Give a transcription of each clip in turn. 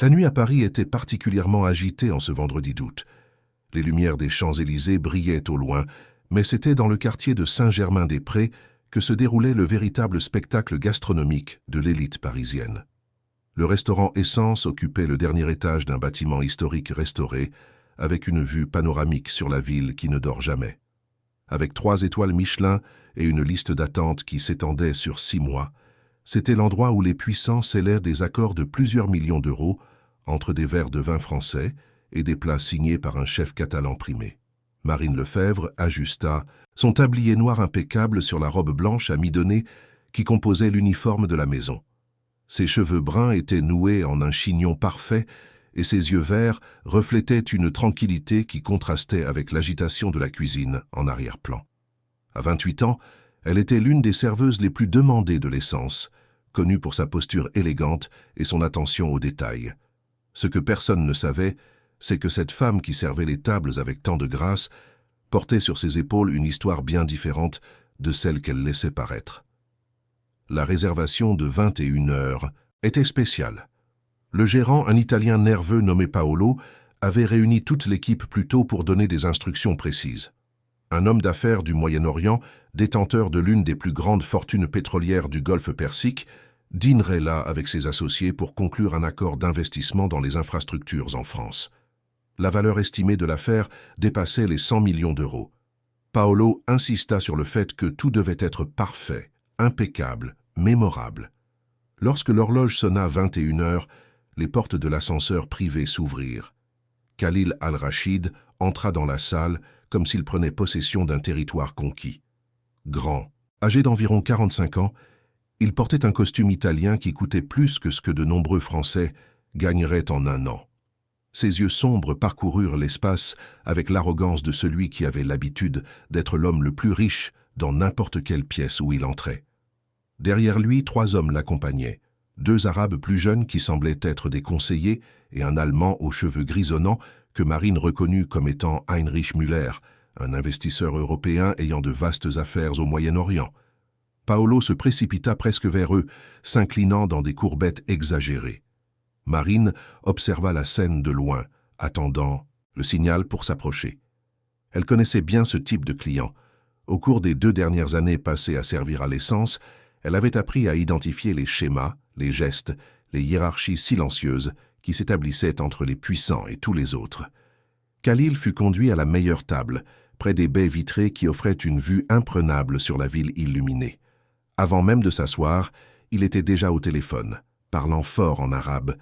La nuit à Paris était particulièrement agitée en ce vendredi d'août. Les lumières des Champs-Élysées brillaient au loin, mais c'était dans le quartier de Saint-Germain-des-Prés que se déroulait le véritable spectacle gastronomique de l'élite parisienne. Le restaurant Essence occupait le dernier étage d'un bâtiment historique restauré, avec une vue panoramique sur la ville qui ne dort jamais. Avec 3 étoiles Michelin et une liste d'attente qui s'étendait sur 6 mois, c'était l'endroit où les puissants scellaient des accords de plusieurs millions d'euros entre des verres de vin français et des plats signés par un chef catalan primé. Marine Lefebvre ajusta son tablier noir impeccable sur la robe blanche à mi-donnée qui composait l'uniforme de la maison. Ses cheveux bruns étaient noués en un chignon parfait et ses yeux verts reflétaient une tranquillité qui contrastait avec l'agitation de la cuisine en arrière-plan. À 28 ans, elle était l'une des serveuses les plus demandées de l'Essence, connue pour sa posture élégante et son attention aux détails. Ce que personne ne savait, c'est que cette femme qui servait les tables avec tant de grâce portait sur ses épaules une histoire bien différente de celle qu'elle laissait paraître. La réservation de 21 heures était spéciale. Le gérant, un Italien nerveux nommé Paolo, avait réuni toute l'équipe plus tôt pour donner des instructions précises. Un homme d'affaires du Moyen-Orient, détenteur de l'une des plus grandes fortunes pétrolières du Golfe Persique, dînerait là avec ses associés pour conclure un accord d'investissement dans les infrastructures en France. La valeur estimée de l'affaire dépassait les 100 millions d'euros. Paolo insista sur le fait que tout devait être parfait, impeccable, mémorable. Lorsque l'horloge sonna 21 heures, les portes de l'ascenseur privé s'ouvrirent. Khalil al-Rachid entra dans la salle comme s'il prenait possession d'un territoire conquis. Grand, âgé d'environ 45 ans, il portait un costume italien qui coûtait plus que ce que de nombreux Français gagneraient en un an. Ses yeux sombres parcoururent l'espace avec l'arrogance de celui qui avait l'habitude d'être l'homme le plus riche dans n'importe quelle pièce où il entrait. Derrière lui, 3 hommes l'accompagnaient, 2 Arabes plus jeunes qui semblaient être des conseillers et un Allemand aux cheveux grisonnants que Marine reconnut comme étant Heinrich Müller, un investisseur européen ayant de vastes affaires au Moyen-Orient. Paolo se précipita presque vers eux, s'inclinant dans des courbettes exagérées. Marine observa la scène de loin, attendant le signal pour s'approcher. Elle connaissait bien ce type de client. Au cours des 2 dernières années passées à servir à l'Essence, elle avait appris à identifier les schémas, les gestes, les hiérarchies silencieuses qui s'établissaient entre les puissants et tous les autres. Khalil fut conduit à la meilleure table, près des baies vitrées qui offraient une vue imprenable sur la ville illuminée. Avant même de s'asseoir, il était déjà au téléphone, parlant fort en arabe,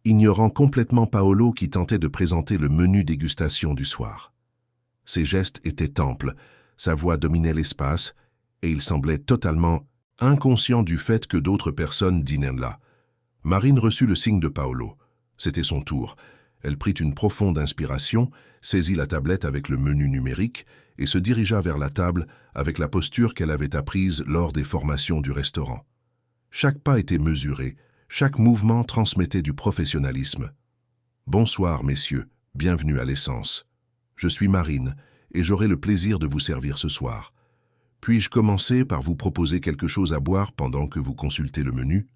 ignorant complètement Paolo qui tentait de présenter le menu dégustation du soir. Ses gestes étaient amples, sa voix dominait l'espace, et il semblait totalement inconscient du fait que d'autres personnes dînaient là. Marine reçut le signe de Paolo. C'était son tour. Elle prit une profonde inspiration, saisit la tablette avec le menu numérique et se dirigea vers la table avec la posture qu'elle avait apprise lors des formations du restaurant. Chaque pas était mesuré, chaque mouvement transmettait du professionnalisme. « Bonsoir, messieurs, bienvenue à l'Essence. Je suis Marine et j'aurai le plaisir de vous servir ce soir. Puis-je commencer par vous proposer quelque chose à boire pendant que vous consultez le menu ?»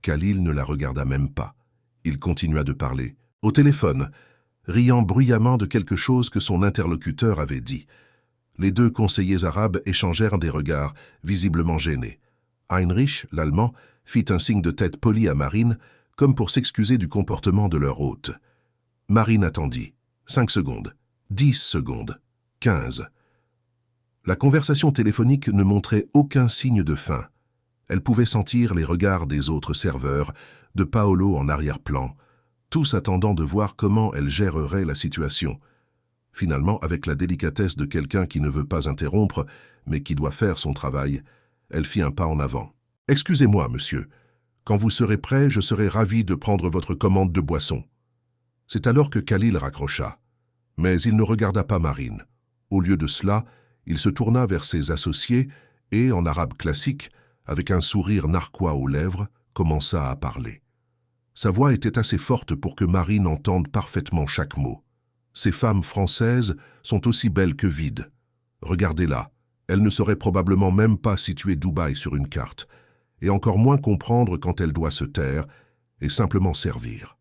Khalil ne la regarda même pas. Il continua de parler, au téléphone, riant bruyamment de quelque chose que son interlocuteur avait dit. Les 2 conseillers arabes échangèrent des regards, visiblement gênés. Heinrich, l'Allemand, fit un signe de tête poli à Marine, comme pour s'excuser du comportement de leur hôte. Marine attendit. 5 secondes, 10 secondes, 15. La conversation téléphonique ne montrait aucun signe de fin. Elle pouvait sentir les regards des autres serveurs, de Paolo en arrière-plan, tous attendant de voir comment elle gérerait la situation. Finalement, avec la délicatesse de quelqu'un qui ne veut pas interrompre, mais qui doit faire son travail, elle fit un pas en avant. « Excusez-moi, monsieur. Quand vous serez prêt, je serai ravi de prendre votre commande de boisson. » C'est alors que Khalil raccrocha. Mais il ne regarda pas Marine. Au lieu de cela, il se tourna vers ses associés et, en arabe classique, avec un sourire narquois aux lèvres, commença à parler. Sa voix était assez forte pour que Marine entende parfaitement chaque mot. Ces femmes françaises sont aussi belles que vides. Regardez-la, elle ne saurait probablement même pas situer Dubaï sur une carte, et encore moins comprendre quand elle doit se taire et simplement servir.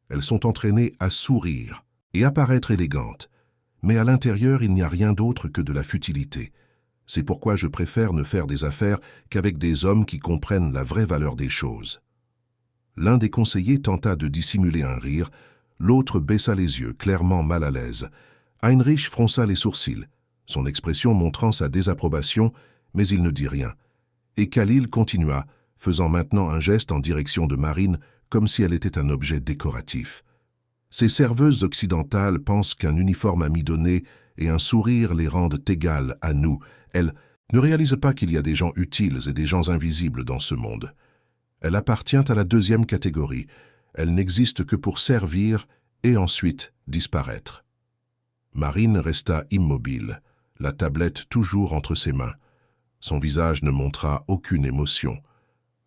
Elles sont entraînées à sourire et à paraître élégantes. Mais à l'intérieur, il n'y a rien d'autre que de la futilité. C'est pourquoi je préfère ne faire des affaires qu'avec des hommes qui comprennent la vraie valeur des choses. L'un des conseillers tenta de dissimuler un rire, l'autre baissa les yeux, clairement mal à l'aise. Heinrich fronça les sourcils, son expression montrant sa désapprobation, mais il ne dit rien. Et Khalil continua, faisant maintenant un geste en direction de Marine, comme si elle était un objet décoratif. Ces serveuses occidentales pensent qu'un uniforme amidonné et un sourire les rendent égales à nous. Elles ne réalisent pas qu'il y a des gens utiles et des gens invisibles dans ce monde. Elle appartient à la deuxième catégorie. Elle n'existe que pour servir et ensuite disparaître. Marine resta immobile, la tablette toujours entre ses mains. Son visage ne montra aucune émotion.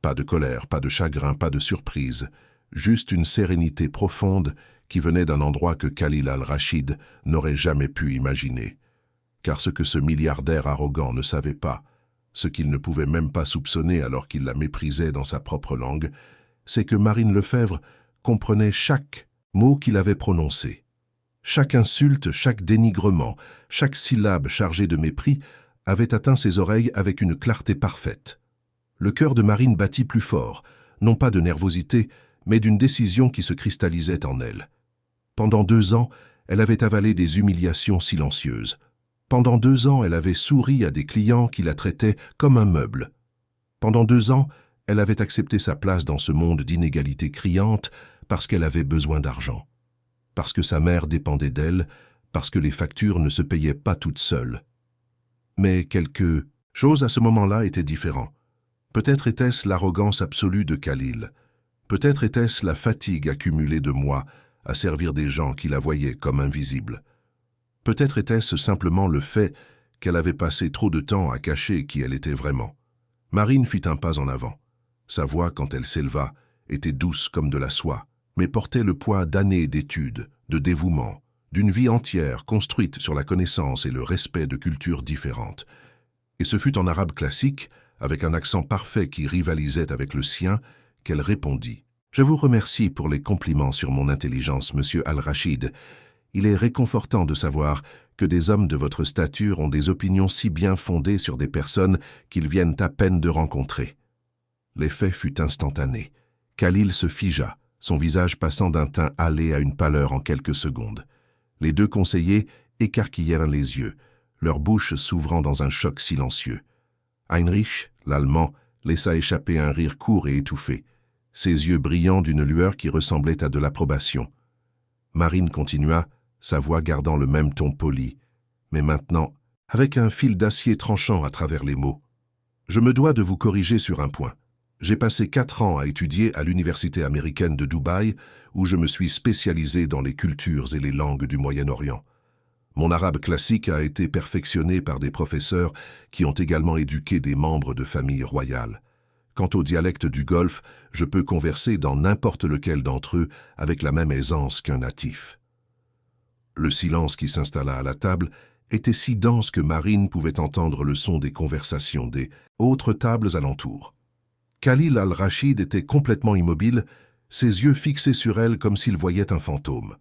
Pas de colère, pas de chagrin, pas de surprise, juste une sérénité profonde qui venait d'un endroit que Khalil al-Rachid n'aurait jamais pu imaginer. Car ce que ce milliardaire arrogant ne savait pas, ce qu'il ne pouvait même pas soupçonner alors qu'il la méprisait dans sa propre langue, c'est que Marine Lefebvre comprenait chaque mot qu'il avait prononcé. Chaque insulte, chaque dénigrement, chaque syllabe chargée de mépris avait atteint ses oreilles avec une clarté parfaite. Le cœur de Marine battit plus fort, non pas de nervosité, mais d'une décision qui se cristallisait en elle. Pendant 2 ans, elle avait avalé des humiliations silencieuses. Pendant 2 ans, elle avait souri à des clients qui la traitaient comme un meuble. Pendant 2 ans, elle avait accepté sa place dans ce monde d'inégalités criantes parce qu'elle avait besoin d'argent. Parce que sa mère dépendait d'elle, parce que les factures ne se payaient pas toutes seules. Mais quelque chose à ce moment-là était différent. Peut-être était-ce l'arrogance absolue de Khalil. Peut-être était-ce la fatigue accumulée de mois à servir des gens qui la voyaient comme invisible. Peut-être était-ce simplement le fait qu'elle avait passé trop de temps à cacher qui elle était vraiment. Marine fit un pas en avant. Sa voix, quand elle s'éleva, était douce comme de la soie, mais portait le poids d'années d'études, de dévouement, d'une vie entière construite sur la connaissance et le respect de cultures différentes. Et ce fut en arabe classique, avec un accent parfait qui rivalisait avec le sien, qu'elle répondit. « Je vous remercie pour les compliments sur mon intelligence, monsieur Al-Rachid. Il est réconfortant de savoir que des hommes de votre stature ont des opinions si bien fondées sur des personnes qu'ils viennent à peine de rencontrer. » L'effet fut instantané. Khalil se figea, son visage passant d'un teint hâlé à une pâleur en quelques secondes. Les 2 conseillers écarquillèrent les yeux, leur bouche s'ouvrant dans un choc silencieux. Heinrich, l'Allemand, laissa échapper un rire court et étouffé, ses yeux brillants d'une lueur qui ressemblait à de l'approbation. Marine continua, sa voix gardant le même ton poli, mais maintenant, avec un fil d'acier tranchant à travers les mots. « Je me dois de vous corriger sur un point. J'ai passé 4 ans à étudier à l'université américaine de Dubaï, où je me suis spécialisé dans les cultures et les langues du Moyen-Orient. Mon arabe classique a été perfectionné par des professeurs qui ont également éduqué des membres de familles royales. Quant au dialecte du Golfe, je peux converser dans n'importe lequel d'entre eux avec la même aisance qu'un natif. » Le silence qui s'installa à la table était si dense que Marine pouvait entendre le son des conversations des autres tables alentour. Khalil al-Rachid était complètement immobile, ses yeux fixés sur elle comme s'il voyait un fantôme.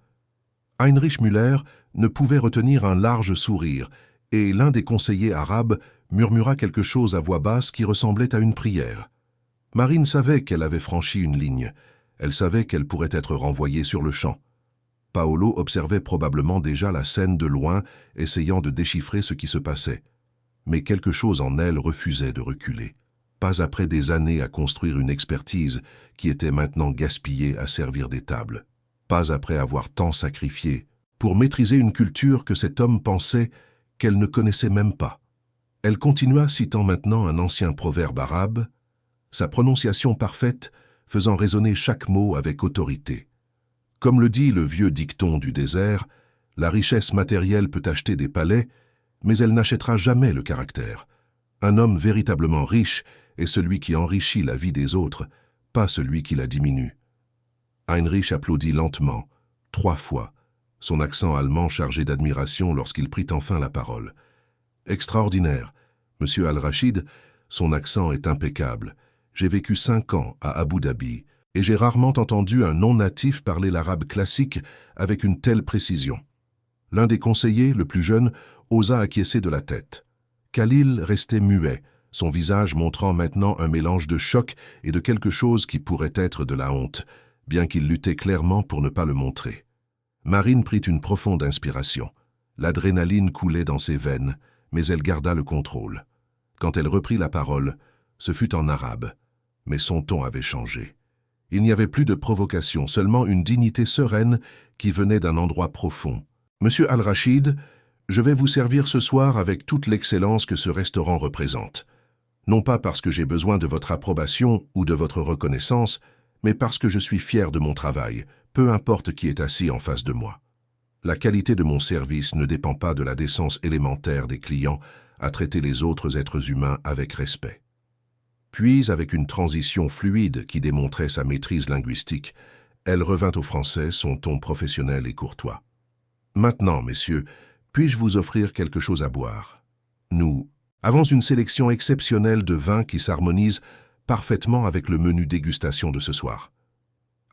Heinrich Müller ne pouvait retenir un large sourire, et l'un des conseillers arabes murmura quelque chose à voix basse qui ressemblait à une prière. Marine savait qu'elle avait franchi une ligne. Elle savait qu'elle pourrait être renvoyée sur le champ. Paolo observait probablement déjà la scène de loin, essayant de déchiffrer ce qui se passait. Mais quelque chose en elle refusait de reculer. Pas après des années à construire une expertise qui était maintenant gaspillée à servir des tables. Pas après avoir tant sacrifié pour maîtriser une culture que cet homme pensait qu'elle ne connaissait même pas. Elle continua citant maintenant un ancien proverbe arabe, sa prononciation parfaite faisant résonner chaque mot avec autorité. Comme le dit le vieux dicton du désert, la richesse matérielle peut acheter des palais, mais elle n'achètera jamais le caractère. Un homme véritablement riche est celui qui enrichit la vie des autres, pas celui qui la diminue. Heinrich applaudit lentement, 3 fois, son accent allemand chargé d'admiration lorsqu'il prit enfin la parole. « Extraordinaire, monsieur Al-Rachid, son accent est impeccable. J'ai vécu 5 ans à Abu Dhabi, et j'ai rarement entendu un non-natif parler l'arabe classique avec une telle précision. L'un des conseillers, le plus jeune, osa acquiescer de la tête. Khalil restait muet, son visage montrant maintenant un mélange de choc et de quelque chose qui pourrait être de la honte, bien qu'il luttait clairement pour ne pas le montrer. Marine prit une profonde inspiration. L'adrénaline coulait dans ses veines, mais elle garda le contrôle. Quand elle reprit la parole, ce fut en arabe, mais son ton avait changé. Il n'y avait plus de provocation, seulement une dignité sereine qui venait d'un endroit profond. « Monsieur Al-Rachid, je vais vous servir ce soir avec toute l'excellence que ce restaurant représente. Non pas parce que j'ai besoin de votre approbation ou de votre reconnaissance, mais parce que je suis fier de mon travail, peu importe qui est assis en face de moi. La qualité de mon service ne dépend pas de la décence élémentaire des clients à traiter les autres êtres humains avec respect. » Puis, avec une transition fluide qui démontrait sa maîtrise linguistique, elle revint au français, son ton professionnel et courtois. « Maintenant, messieurs, puis-je vous offrir quelque chose à boire? Nous avons une sélection exceptionnelle de vins qui s'harmonisent parfaitement avec le menu dégustation de ce soir. »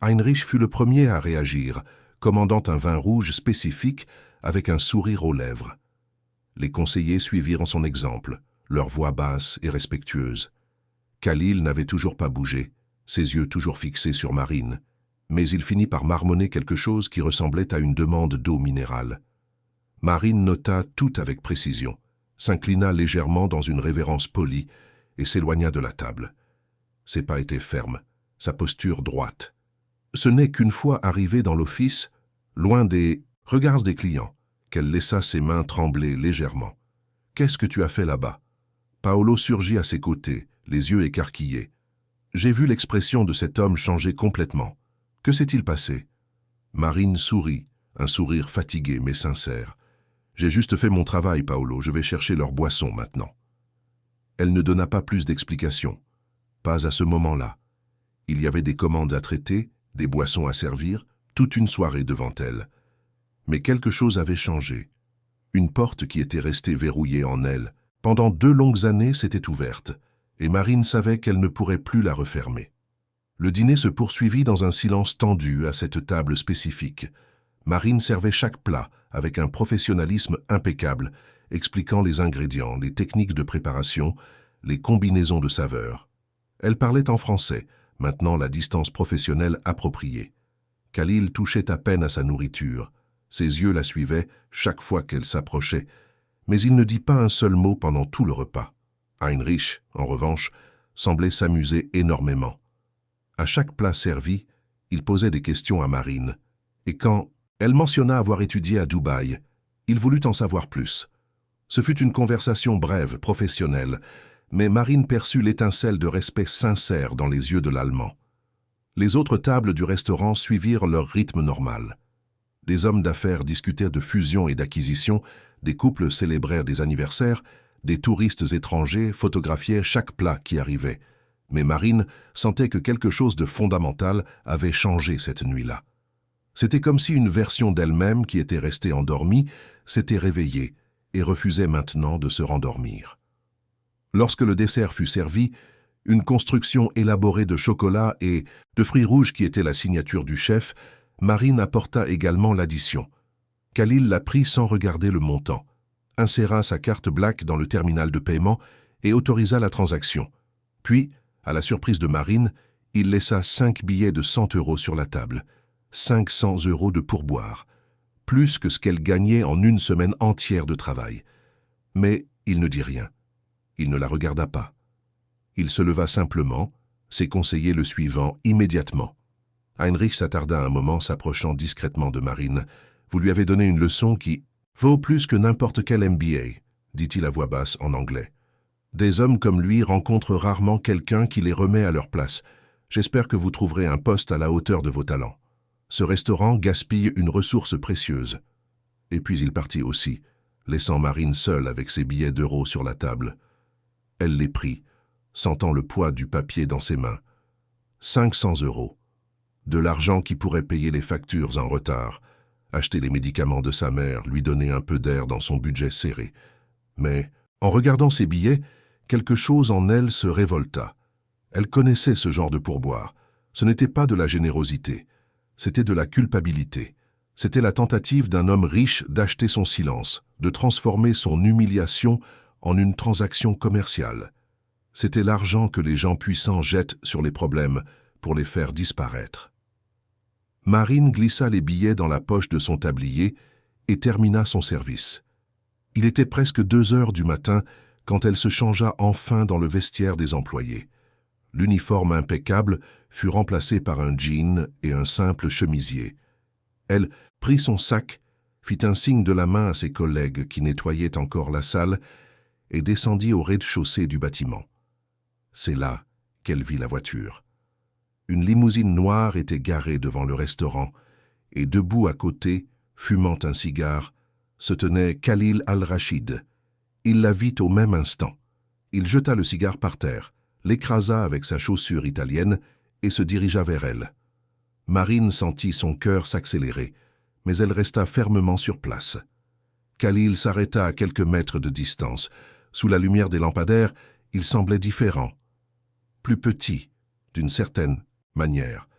Heinrich fut le premier à réagir, commandant un vin rouge spécifique avec un sourire aux lèvres. Les conseillers suivirent son exemple, leur voix basse et respectueuse. Khalil n'avait toujours pas bougé, ses yeux toujours fixés sur Marine, mais il finit par marmonner quelque chose qui ressemblait à une demande d'eau minérale. Marine nota tout avec précision, s'inclina légèrement dans une révérence polie et s'éloigna de la table. Ses pas étaient fermes, sa posture droite. Ce n'est qu'une fois arrivée dans l'office, loin des regards des clients, qu'elle laissa ses mains trembler légèrement. « Qu'est-ce que tu as fait là-bas » Paolo surgit à ses côtés, les yeux écarquillés. J'ai vu l'expression de cet homme changer complètement. Que s'est-il passé? Marine sourit, un sourire fatigué mais sincère. J'ai juste fait mon travail, Paolo, je vais chercher leur boisson maintenant. Elle ne donna pas plus d'explications. Pas à ce moment-là. Il y avait des commandes à traiter, des boissons à servir, toute une soirée devant elle. Mais quelque chose avait changé. Une porte qui était restée verrouillée en elle, pendant 2 longues années, s'était ouverte, et Marine savait qu'elle ne pourrait plus la refermer. Le dîner se poursuivit dans un silence tendu à cette table spécifique. Marine servait chaque plat avec un professionnalisme impeccable, expliquant les ingrédients, les techniques de préparation, les combinaisons de saveurs. Elle parlait en français, maintenant la distance professionnelle appropriée. Khalil touchait à peine à sa nourriture. Ses yeux la suivaient chaque fois qu'elle s'approchait, mais il ne dit pas un seul mot pendant tout le repas. Heinrich, en revanche, semblait s'amuser énormément. À chaque plat servi, il posait des questions à Marine, et quand elle mentionna avoir étudié à Dubaï, il voulut en savoir plus. Ce fut une conversation brève, professionnelle, mais Marine perçut l'étincelle de respect sincère dans les yeux de l'Allemand. Les autres tables du restaurant suivirent leur rythme normal. Des hommes d'affaires discutaient de fusion et d'acquisition, des couples célébrèrent des anniversaires, des touristes étrangers photographiaient chaque plat qui arrivait. Mais Marine sentait que quelque chose de fondamental avait changé cette nuit-là. C'était comme si une version d'elle-même qui était restée endormie s'était réveillée et refusait maintenant de se rendormir. Lorsque le dessert fut servi, une construction élaborée de chocolat et de fruits rouges qui était la signature du chef, Marine apporta également l'addition. Khalil la prit sans regarder le montant, inséra sa carte Black dans le terminal de paiement et autorisa la transaction. Puis, à la surprise de Marine, il laissa 5 billets de 100 € sur la table, 500 € de pourboire, plus que ce qu'elle gagnait en une semaine entière de travail. Mais il ne dit rien. Il ne la regarda pas. Il se leva simplement, ses conseillers le suivant immédiatement. Heinrich s'attarda un moment, s'approchant discrètement de Marine. « Vous lui avez donné une leçon qui vaut plus que n'importe quel MBA, dit-il à voix basse en anglais. Des hommes comme lui rencontrent rarement quelqu'un qui les remet à leur place. J'espère que vous trouverez un poste à la hauteur de vos talents. Ce restaurant gaspille une ressource précieuse. » Et puis il partit aussi, laissant Marine seule avec ses billets d'euros sur la table. Elle les prit, sentant le poids du papier dans ses mains. 500 €. De l'argent qui pourrait payer les factures en retard, acheter les médicaments de sa mère, lui donner un peu d'air dans son budget serré. Mais, en regardant ces billets, quelque chose en elle se révolta. Elle connaissait ce genre de pourboire. Ce n'était pas de la générosité, c'était de la culpabilité. C'était la tentative d'un homme riche d'acheter son silence, de transformer son humiliation en une transaction commerciale. C'était l'argent que les gens puissants jettent sur les problèmes pour les faire disparaître. Marine glissa les billets dans la poche de son tablier et termina son service. Il était presque 2 heures du matin quand elle se changea enfin dans le vestiaire des employés. L'uniforme impeccable fut remplacé par un jean et un simple chemisier. Elle prit son sac, fit un signe de la main à ses collègues qui nettoyaient encore la salle et descendit au rez-de-chaussée du bâtiment. C'est là qu'elle vit la voiture. Une limousine noire était garée devant le restaurant et debout à côté, fumant un cigare, se tenait Khalil Al-Rachid. Il la vit au même instant. Il jeta le cigare par terre, l'écrasa avec sa chaussure italienne et se dirigea vers elle. Marine sentit son cœur s'accélérer, mais elle resta fermement sur place. Khalil s'arrêta à quelques mètres de distance. Sous la lumière des lampadaires, il semblait différent, plus petit, d'une certaine manière.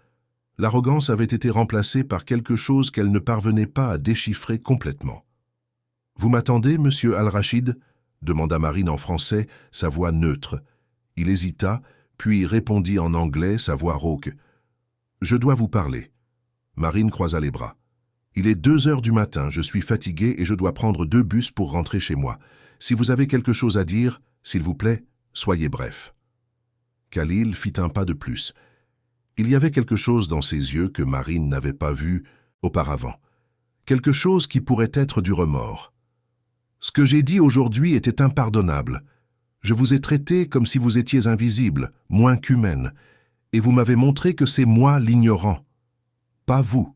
L'arrogance avait été remplacée par quelque chose qu'elle ne parvenait pas à déchiffrer complètement. « Vous m'attendez, monsieur Al-Rachid » demanda Marine en français, sa voix neutre. Il hésita, puis répondit en anglais, sa voix rauque. « Je dois vous parler. » Marine croisa les bras. « Il est 2 heures du matin, je suis fatigué et je dois prendre 2 bus pour rentrer chez moi. Si vous avez quelque chose à dire, s'il vous plaît, soyez bref. » Khalil fit un pas de plus. Il y avait quelque chose dans ses yeux que Marine n'avait pas vu auparavant. Quelque chose qui pourrait être du remords. « Ce que j'ai dit aujourd'hui était impardonnable. Je vous ai traité comme si vous étiez invisible, moins qu'humaine, et vous m'avez montré que c'est moi l'ignorant, pas vous. »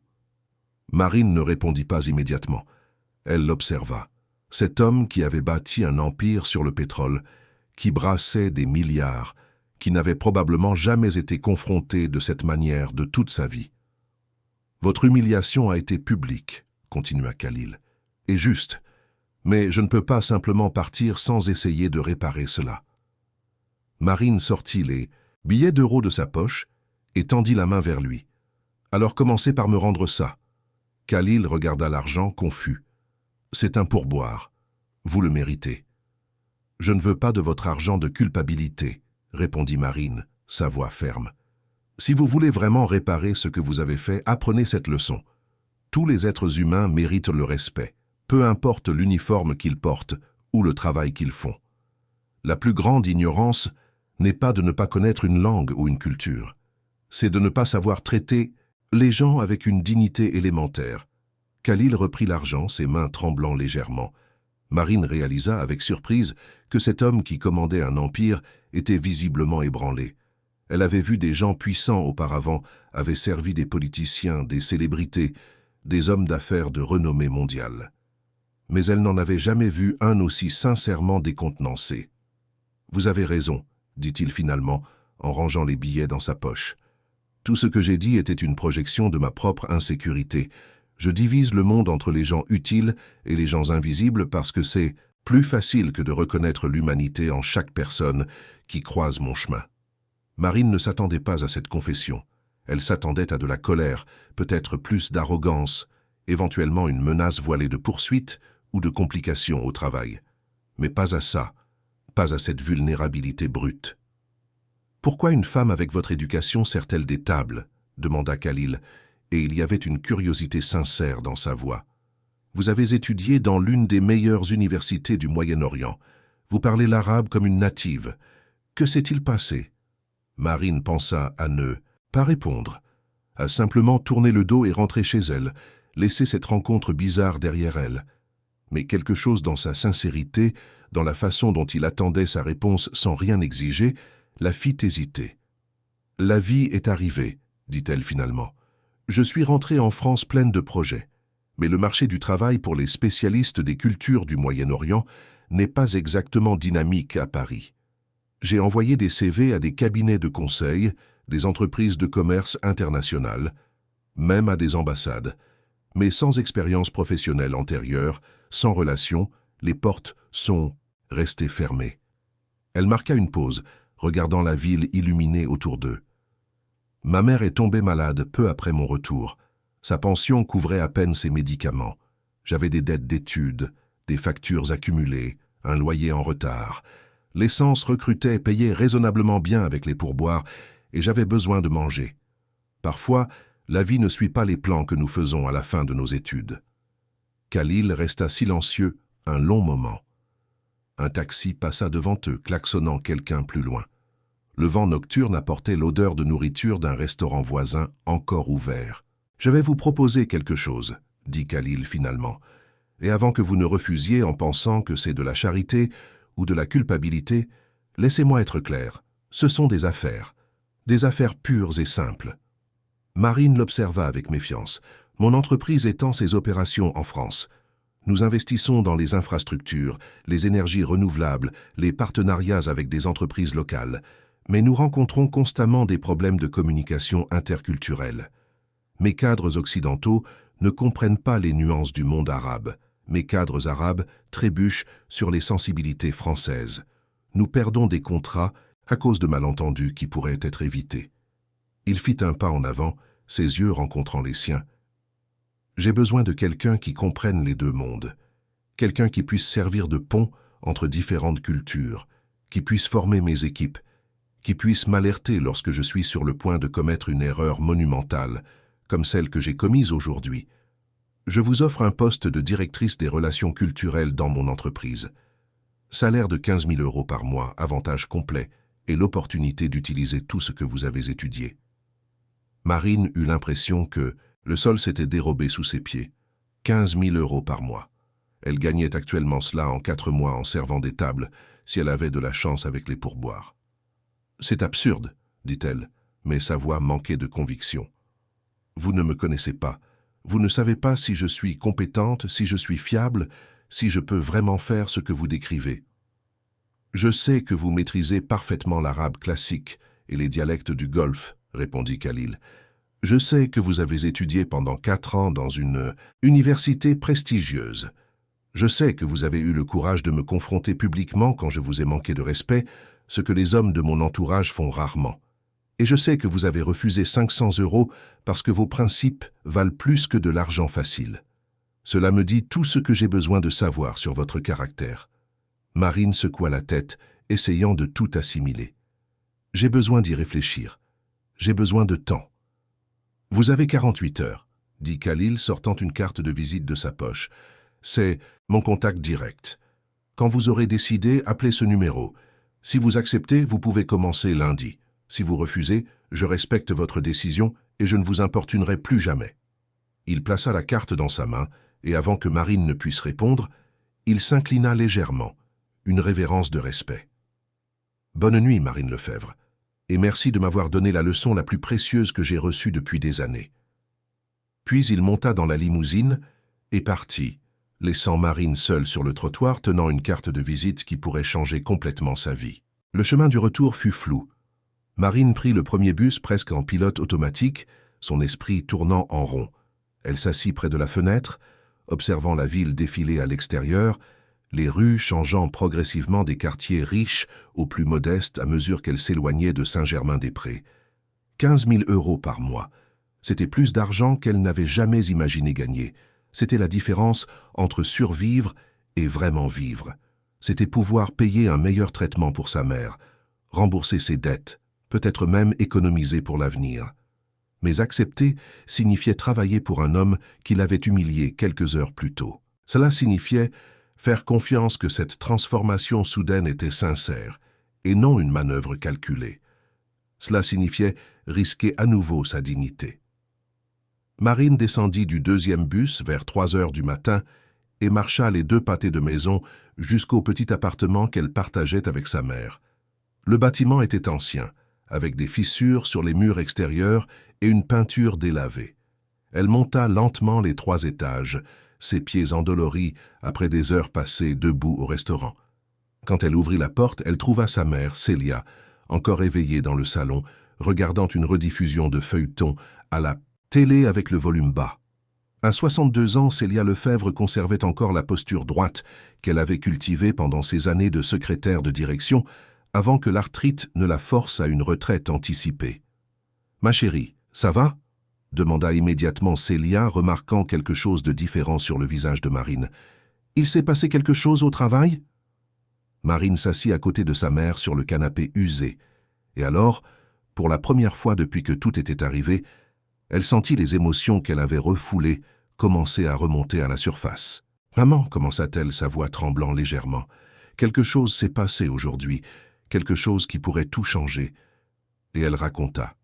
Marine ne répondit pas immédiatement. Elle l'observa. Cet homme qui avait bâti un empire sur le pétrole, qui brassait des milliards, qui n'avait probablement jamais été confronté de cette manière de toute sa vie. « Votre humiliation a été publique, » continua Khalil, « et juste. Mais je ne peux pas simplement partir sans essayer de réparer cela. » Marine sortit les billets d'euros de sa poche et tendit la main vers lui. « Alors commencez par me rendre ça. » Khalil regarda l'argent confus. « C'est un pourboire. Vous le méritez. »« Je ne veux pas de votre argent de culpabilité, » répondit Marine, sa voix ferme. « Si vous voulez vraiment réparer ce que vous avez fait, apprenez cette leçon. Tous les êtres humains méritent le respect, peu importe l'uniforme qu'ils portent ou le travail qu'ils font. La plus grande ignorance n'est pas de ne pas connaître une langue ou une culture. C'est de ne pas savoir traiter les gens avec une dignité élémentaire. » Khalil reprit l'argent, ses mains tremblant légèrement. Marine réalisa avec surprise que cet homme qui commandait un empire était visiblement ébranlé. Elle avait vu des gens puissants auparavant, avait servi des politiciens, des célébrités, des hommes d'affaires de renommée mondiale. Mais elle n'en avait jamais vu un aussi sincèrement décontenancé. « Vous avez raison, » dit-il finalement, en rangeant les billets dans sa poche. « Tout ce que j'ai dit était une projection de ma propre insécurité. Je divise le monde entre les gens utiles et les gens invisibles parce que c'est plus facile que de reconnaître l'humanité en chaque personne qui croise mon chemin. » Marine ne s'attendait pas à cette confession. Elle s'attendait à de la colère, peut-être plus d'arrogance, éventuellement une menace voilée de poursuites ou de complications au travail. Mais pas à ça, pas à cette vulnérabilité brute. « Pourquoi une femme avec votre éducation sert-elle des tables ?» demanda Khalil, et il y avait une curiosité sincère dans sa voix. « Vous avez étudié dans l'une des meilleures universités du Moyen-Orient. Vous parlez l'arabe comme une native. Que s'est-il passé ?» Marine pensa à ne pas répondre, à simplement tourner le dos et rentrer chez elle, laisser cette rencontre bizarre derrière elle. Mais quelque chose dans sa sincérité, dans la façon dont il attendait sa réponse sans rien exiger, la fit hésiter. « La vie est arrivée, » dit-elle finalement. « Je suis rentrée en France pleine de projets, mais le marché du travail pour les spécialistes des cultures du Moyen-Orient n'est pas exactement dynamique à Paris. J'ai envoyé des CV à des cabinets de conseil, des entreprises de commerce internationales, même à des ambassades, mais sans expérience professionnelle antérieure, sans relation, les portes sont restées fermées. » Elle marqua une pause, regardant la ville illuminée autour d'eux. « Ma mère est tombée malade peu après mon retour. Sa pension couvrait à peine ses médicaments. J'avais des dettes d'études, des factures accumulées, un loyer en retard. L'essence recrutait payait raisonnablement bien avec les pourboires et j'avais besoin de manger. Parfois, la vie ne suit pas les plans que nous faisons à la fin de nos études. Khalil resta silencieux un long moment. Un taxi passa devant eux, klaxonnant quelqu'un plus loin. Le vent nocturne apportait l'odeur de nourriture d'un restaurant voisin encore ouvert. « Je vais vous proposer quelque chose, » dit Khalil finalement. « Et avant que vous ne refusiez en pensant que c'est de la charité ou de la culpabilité, laissez-moi être clair. Ce sont des affaires pures et simples. » Marine l'observa avec méfiance. « Mon entreprise étend ses opérations en France. Nous investissons dans les infrastructures, les énergies renouvelables, les partenariats avec des entreprises locales. Mais nous rencontrons constamment des problèmes de communication interculturelle. Mes cadres occidentaux ne comprennent pas les nuances du monde arabe. Mes cadres arabes trébuchent sur les sensibilités françaises. Nous perdons des contrats à cause de malentendus qui pourraient être évités. » Il fit un pas en avant, ses yeux rencontrant les siens. « J'ai besoin de quelqu'un qui comprenne les deux mondes, quelqu'un qui puisse servir de pont entre différentes cultures, qui puisse former mes équipes, qui puisse m'alerter lorsque je suis sur le point de commettre une erreur monumentale, comme celle que j'ai commise aujourd'hui. Je vous offre un poste de directrice des relations culturelles dans mon entreprise. Salaire de 15 000 € par mois, avantage complet, et l'opportunité d'utiliser tout ce que vous avez étudié. » Marine eut l'impression que le sol s'était dérobé sous ses pieds. 15 000 € par mois. Elle gagnait actuellement cela en 4 mois en servant des tables, si elle avait de la chance avec les pourboires. « C'est absurde, » dit-elle, mais sa voix manquait de conviction. « Vous ne me connaissez pas. Vous ne savez pas si je suis compétente, si je suis fiable, si je peux vraiment faire ce que vous décrivez. Je sais que vous maîtrisez parfaitement l'arabe classique et les dialectes du Golfe, » répondit Khalil. « Je sais que vous avez étudié pendant 4 ans dans une université prestigieuse. Je sais que vous avez eu le courage de me confronter publiquement quand je vous ai manqué de respect, ce que les hommes de mon entourage font rarement. Et je sais que vous avez refusé 500 € parce que vos principes valent plus que de l'argent facile. Cela me dit tout ce que j'ai besoin de savoir sur votre caractère. » Marine secoua la tête, essayant de tout assimiler. « J'ai besoin d'y réfléchir. J'ai besoin de temps. »« Vous avez 48 heures, » dit Khalil, sortant une carte de visite de sa poche. « C'est mon contact direct. Quand vous aurez décidé, appelez ce numéro. Si vous acceptez, vous pouvez commencer lundi. Si vous refusez, je respecte votre décision et je ne vous importunerai plus jamais. » Il plaça la carte dans sa main et avant que Marine ne puisse répondre, il s'inclina légèrement, une révérence de respect. « Bonne nuit, Marine Lefebvre, et merci de m'avoir donné la leçon la plus précieuse que j'ai reçue depuis des années. » Puis il monta dans la limousine et partit, laissant Marine seule sur le trottoir tenant une carte de visite qui pourrait changer complètement sa vie. Le chemin du retour fut flou. Marine prit le premier bus presque en pilote automatique, son esprit tournant en rond. Elle s'assit près de la fenêtre, observant la ville défiler à l'extérieur, les rues changeant progressivement des quartiers riches aux plus modestes à mesure qu'elle s'éloignait de Saint-Germain-des-Prés. 15 000 € par mois. C'était plus d'argent qu'elle n'avait jamais imaginé gagner. C'était la différence entre survivre et vraiment vivre. C'était pouvoir payer un meilleur traitement pour sa mère, rembourser ses dettes, peut-être même économiser pour l'avenir. Mais accepter signifiait travailler pour un homme qui l'avait humilié quelques heures plus tôt. Cela signifiait faire confiance que cette transformation soudaine était sincère et non une manœuvre calculée. Cela signifiait risquer à nouveau sa dignité. Marine descendit du deuxième bus vers 3 heures du matin et marcha les 2 pâtés de maison jusqu'au petit appartement qu'elle partageait avec sa mère. Le bâtiment était ancien, avec des fissures sur les murs extérieurs et une peinture délavée. Elle monta lentement les 3 étages, ses pieds endoloris après des heures passées debout au restaurant. Quand elle ouvrit la porte, elle trouva sa mère, Célia, encore éveillée dans le salon, regardant une rediffusion de feuilleton à la télé avec le volume bas. À 62 ans, Célia Lefebvre conservait encore la posture droite qu'elle avait cultivée pendant ses années de secrétaire de direction avant que l'arthrite ne la force à une retraite anticipée. « Ma chérie, ça va ?» demanda immédiatement Célia, remarquant quelque chose de différent sur le visage de Marine. « Il s'est passé quelque chose au travail ?» Marine s'assit à côté de sa mère sur le canapé usé. Et alors, pour la première fois depuis que tout était arrivé, elle sentit les émotions qu'elle avait refoulées commencer à remonter à la surface. « Maman » commença-t-elle, sa voix tremblant légèrement. « Quelque chose s'est passé aujourd'hui, quelque chose qui pourrait tout changer. » Et elle raconta.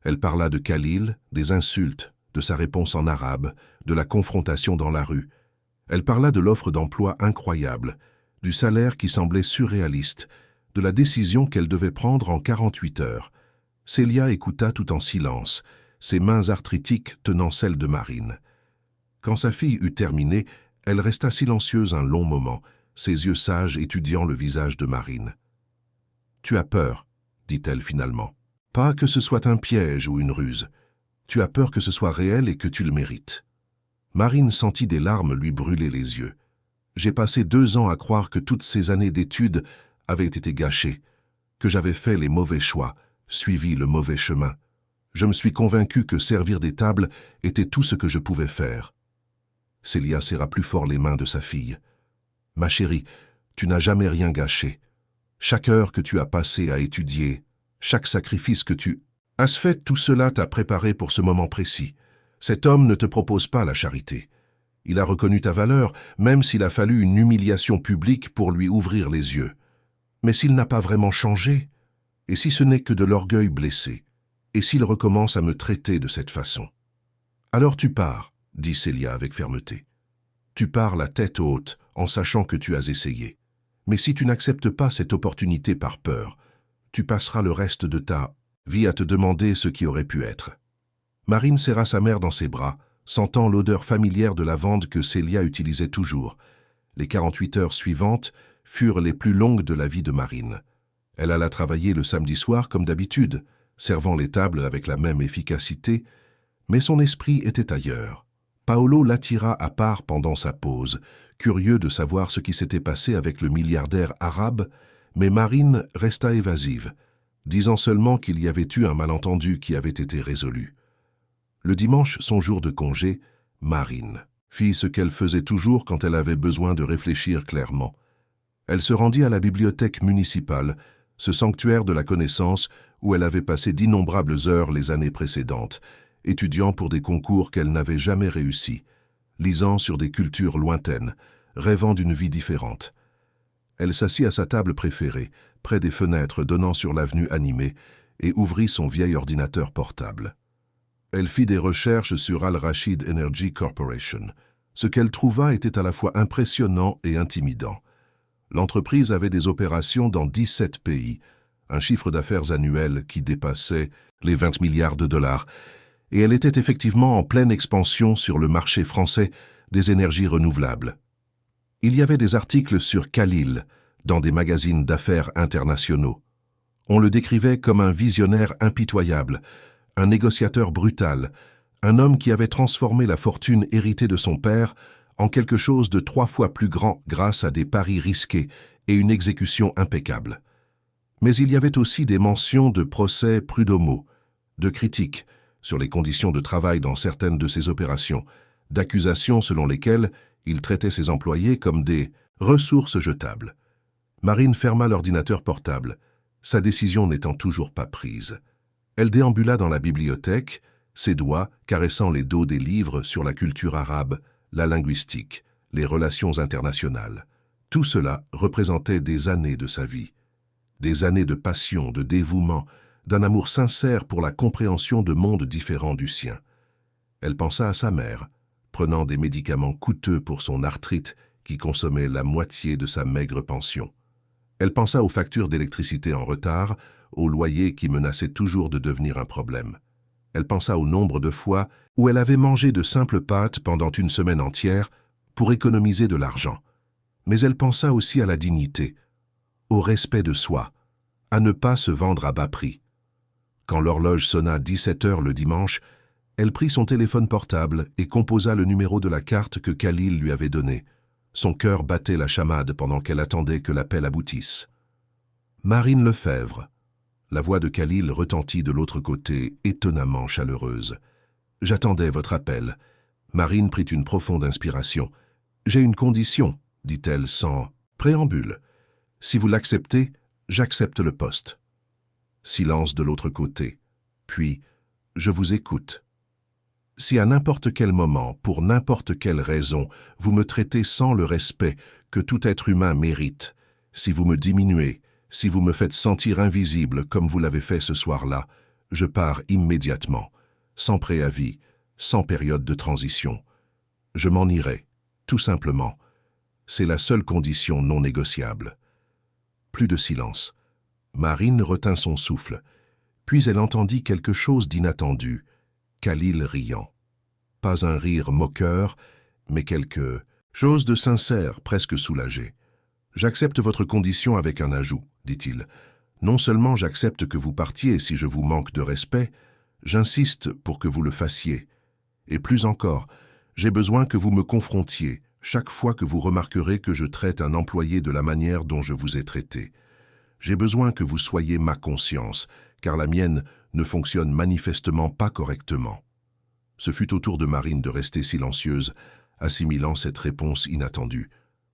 Elle parla de Khalil, des insultes, de sa réponse en arabe, de la confrontation dans la rue. Elle parla de l'offre d'emploi incroyable, du salaire qui semblait surréaliste, de la décision qu'elle devait prendre en 48 heures. Célia écouta tout en silence, ses mains arthritiques tenant celles de Marine. Quand sa fille eut terminé, elle resta silencieuse un long moment, ses yeux sages étudiant le visage de Marine. « Tu as peur, » dit-elle finalement. « Pas que ce soit un piège ou une ruse. Tu as peur que ce soit réel et que tu le mérites. » Marine sentit des larmes lui brûler les yeux. « J'ai passé 2 ans à croire que toutes ces années d'études avaient été gâchées, que j'avais fait les mauvais choix, suivi le mauvais chemin. Je me suis convaincu que servir des tables était tout ce que je pouvais faire. » Célia serra plus fort les mains de sa fille. « Ma chérie, tu n'as jamais rien gâché. Chaque heure que tu as passée à étudier, chaque sacrifice que tu as fait, tout cela t'a préparé pour ce moment précis. Cet homme ne te propose pas la charité. Il a reconnu ta valeur, même s'il a fallu une humiliation publique pour lui ouvrir les yeux. Mais s'il n'a pas vraiment changé, et si ce n'est que de l'orgueil blessé, et s'il recommence à me traiter de cette façon? Alors tu pars, dit Célia avec fermeté. Tu pars la tête haute, en sachant que tu as essayé. Mais si tu n'acceptes pas cette opportunité par peur, tu passeras le reste de ta vie à te demander ce qui aurait pu être. » Marine serra sa mère dans ses bras, sentant l'odeur familière de lavande que Célia utilisait toujours. Les 48 heures suivantes furent les plus longues de la vie de Marine. Elle alla travailler le samedi soir comme d'habitude, servant les tables avec la même efficacité, mais son esprit était ailleurs. Paolo l'attira à part pendant sa pause, curieux de savoir ce qui s'était passé avec le milliardaire arabe, mais Marine resta évasive, disant seulement qu'il y avait eu un malentendu qui avait été résolu. Le dimanche, son jour de congé, Marine fit ce qu'elle faisait toujours quand elle avait besoin de réfléchir clairement. Elle se rendit à la bibliothèque municipale, ce sanctuaire de la connaissance où elle avait passé d'innombrables heures les années précédentes, étudiant pour des concours qu'elle n'avait jamais réussis, lisant sur des cultures lointaines, rêvant d'une vie différente. Elle s'assit à sa table préférée, près des fenêtres donnant sur l'avenue animée, et ouvrit son vieil ordinateur portable. Elle fit des recherches sur Al-Rashid Energy Corporation. Ce qu'elle trouva était à la fois impressionnant et intimidant. L'entreprise avait des opérations dans 17 pays, un chiffre d'affaires annuel qui dépassait les 20 milliards de dollars, et elle était effectivement en pleine expansion sur le marché français des énergies renouvelables. Il y avait des articles sur Khalil dans des magazines d'affaires internationaux. On le décrivait comme un visionnaire impitoyable, un négociateur brutal, un homme qui avait transformé la fortune héritée de son père en quelque chose de 3 fois plus grand grâce à des paris risqués et une exécution impeccable. Mais il y avait aussi des mentions de procès prud'homaux, de critiques sur les conditions de travail dans certaines de ses opérations, d'accusations selon lesquelles il traitait ses employés comme des ressources jetables. Marine ferma l'ordinateur portable, sa décision n'étant toujours pas prise. Elle déambula dans la bibliothèque, ses doigts caressant les dos des livres sur la culture arabe, la linguistique, les relations internationales. Tout cela représentait des années de sa vie. Des années de passion, de dévouement, d'un amour sincère pour la compréhension de mondes différents du sien. Elle pensa à sa mère, prenant des médicaments coûteux pour son arthrite qui consommait la moitié de sa maigre pension. Elle pensa aux factures d'électricité en retard, au loyer qui menaçait toujours de devenir un problème. Elle pensa au nombre de fois où elle avait mangé de simples pâtes pendant une semaine entière pour économiser de l'argent. Mais elle pensa aussi à la dignité, au respect de soi, à ne pas se vendre à bas prix. Quand l'horloge sonna 17 heures le dimanche, elle prit son téléphone portable et composa le numéro de la carte que Khalil lui avait donnée. Son cœur battait la chamade pendant qu'elle attendait que l'appel aboutisse. Marine Lefebvre. La voix de Khalil retentit de l'autre côté, étonnamment chaleureuse. « J'attendais votre appel. » Marine prit une profonde inspiration. « J'ai une condition, dit-elle sans préambule. Si vous l'acceptez, j'accepte le poste. » Silence de l'autre côté. Puis, « Je vous écoute. » Si à n'importe quel moment, pour n'importe quelle raison, vous me traitez sans le respect que tout être humain mérite, si vous me diminuez, si vous me faites sentir invisible comme vous l'avez fait ce soir-là, je pars immédiatement, sans préavis, sans période de transition. Je m'en irai, tout simplement. C'est la seule condition non négociable. Plus de silence. Marine retint son souffle, puis elle entendit quelque chose d'inattendu, Khalil riant. Pas un rire moqueur, mais quelque chose de sincère, presque soulagé. « J'accepte votre condition avec un ajout, dit-il. Non seulement j'accepte que vous partiez si je vous manque de respect, j'insiste pour que vous le fassiez. Et plus encore, j'ai besoin que vous me confrontiez chaque fois que vous remarquerez que je traite un employé de la manière dont je vous ai traité. J'ai besoin que vous soyez ma conscience, car la mienne ne fonctionne manifestement pas correctement. » Ce fut au tour de Marine de rester silencieuse, assimilant cette réponse inattendue.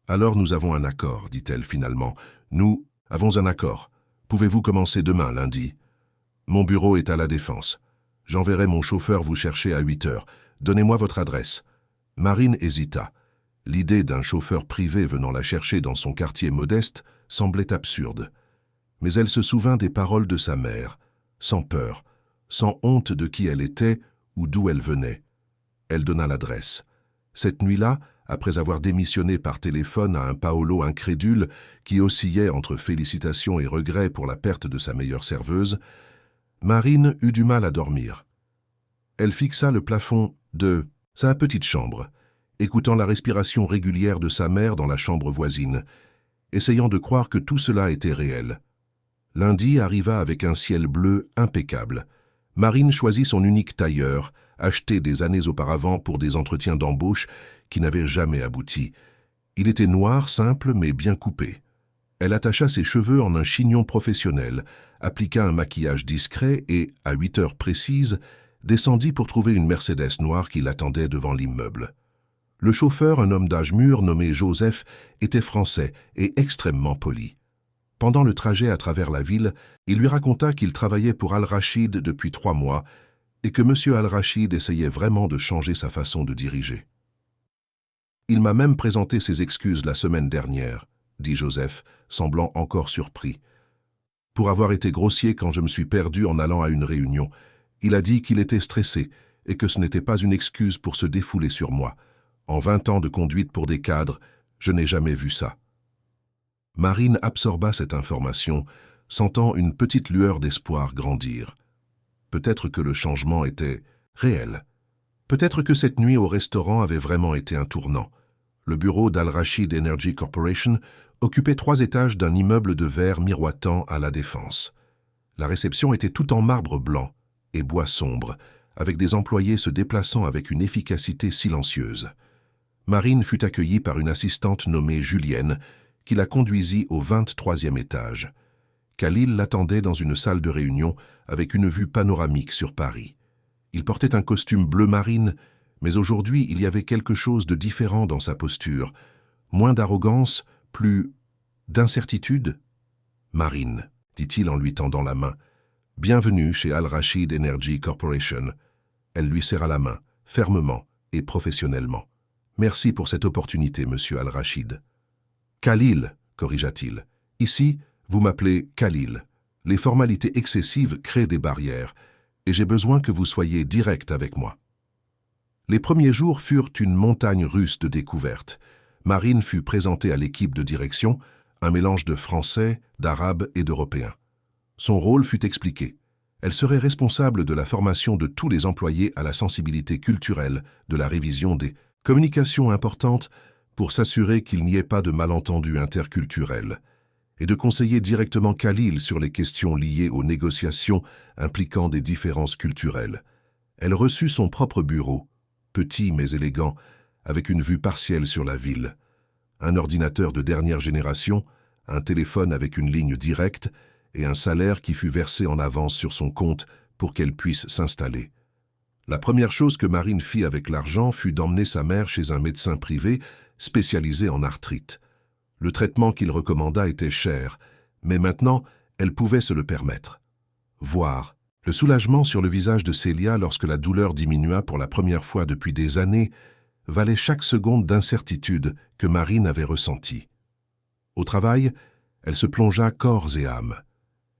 « Alors nous avons un accord, dit-elle finalement. Nous avons un accord. Pouvez-vous commencer demain, lundi? Mon bureau est à la Défense. J'enverrai mon chauffeur vous chercher à 8 heures. Donnez-moi votre adresse. » Marine hésita. L'idée d'un chauffeur privé venant la chercher dans son quartier modeste semblait absurde. Mais elle se souvint des paroles de sa mère, sans peur, sans honte de qui elle était ou d'où elle venait. Elle donna l'adresse. Cette nuit-là, après avoir démissionné par téléphone à un Paolo incrédule qui oscillait entre félicitations et regrets pour la perte de sa meilleure serveuse, Marine eut du mal à dormir. Elle fixa le plafond de sa petite chambre, écoutant la respiration régulière de sa mère dans la chambre voisine, essayant de croire que tout cela était réel. Lundi arriva avec un ciel bleu impeccable. Marine choisit son unique tailleur, acheté des années auparavant pour des entretiens d'embauche qui n'avaient jamais abouti. Il était noir, simple, mais bien coupé. Elle attacha ses cheveux en un chignon professionnel, appliqua un maquillage discret et, à 8 heures précises, descendit pour trouver une Mercedes noire qui l'attendait devant l'immeuble. Le chauffeur, un homme d'âge mûr nommé Joseph, était français et extrêmement poli. Pendant le trajet à travers la ville, il lui raconta qu'il travaillait pour Al-Rachid depuis 3 mois et que M. Al-Rachid essayait vraiment de changer sa façon de diriger. « Il m'a même présenté ses excuses la semaine dernière, » dit Joseph, semblant encore surpris. « Pour avoir été grossier quand je me suis perdu en allant à une réunion, il a dit qu'il était stressé et que ce n'était pas une excuse pour se défouler sur moi. En 20 ans de conduite pour des cadres, je n'ai jamais vu ça. » Marine absorba cette information, sentant une petite lueur d'espoir grandir. Peut-être que le changement était réel. Peut-être que cette nuit au restaurant avait vraiment été un tournant. Le bureau d'Al-Rachid Energy Corporation occupait 3 étages d'un immeuble de verre miroitant à la Défense. La réception était toute en marbre blanc et bois sombre, avec des employés se déplaçant avec une efficacité silencieuse. Marine fut accueillie par une assistante nommée Julienne, qui la conduisit au 23e étage. Khalil l'attendait dans une salle de réunion avec une vue panoramique sur Paris. Il portait un costume bleu marine, mais aujourd'hui il y avait quelque chose de différent dans sa posture. Moins d'arrogance, plus d'incertitude. « Marine, » dit-il en lui tendant la main. « Bienvenue chez Al-Rachid Energy Corporation. » Elle lui serra la main, fermement et professionnellement. « Merci pour cette opportunité, monsieur Al-Rachid. »« Khalil, » corrigea-t-il. « Ici, vous m'appelez Khalil. Les formalités excessives créent des barrières, et j'ai besoin que vous soyez direct avec moi. » Les premiers jours furent une montagne russe de découvertes. Marine fut présentée à l'équipe de direction, un mélange de Français, d'Arabes et d'Européens. Son rôle fut expliqué. Elle serait responsable de la formation de tous les employés à la sensibilité culturelle, de la révision des communications importantes pour s'assurer qu'il n'y ait pas de malentendus interculturels, et de conseiller directement Khalil sur les questions liées aux négociations impliquant des différences culturelles. Elle reçut son propre bureau, petit mais élégant, avec une vue partielle sur la ville. Un ordinateur de dernière génération, un téléphone avec une ligne directe et un salaire qui fut versé en avance sur son compte pour qu'elle puisse s'installer. La première chose que Marine fit avec l'argent fut d'emmener sa mère chez un médecin privé spécialisé en arthrite. Le traitement qu'il recommanda était cher, mais maintenant, elle pouvait se le permettre. Voir le soulagement sur le visage de Célia lorsque la douleur diminua pour la première fois depuis des années valait chaque seconde d'incertitude que Marine avait ressentie. Au travail, elle se plongea corps et âme.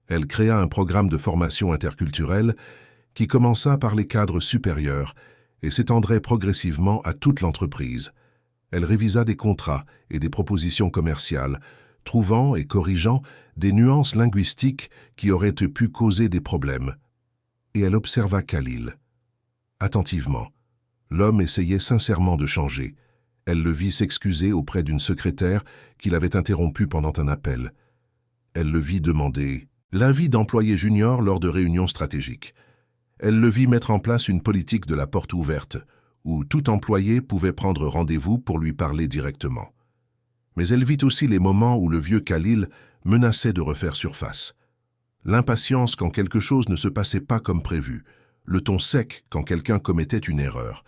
Elle créa un programme de formation interculturelle qui commença par les cadres supérieurs et s'étendrait progressivement à toute l'entreprise. Elle révisa des contrats et des propositions commerciales, trouvant et corrigeant des nuances linguistiques qui auraient pu causer des problèmes. Et elle observa Khalil. Attentivement, l'homme essayait sincèrement de changer. Elle le vit s'excuser auprès d'une secrétaire qui l'avait interrompu pendant un appel. Elle le vit demander l'avis d'employé junior lors de réunions stratégiques. Elle le vit mettre en place une politique de la porte ouverte, où tout employé pouvait prendre rendez-vous pour lui parler directement. Mais elle vit aussi les moments où le vieux Khalil menaçait de refaire surface. L'impatience quand quelque chose ne se passait pas comme prévu, le ton sec quand quelqu'un commettait une erreur,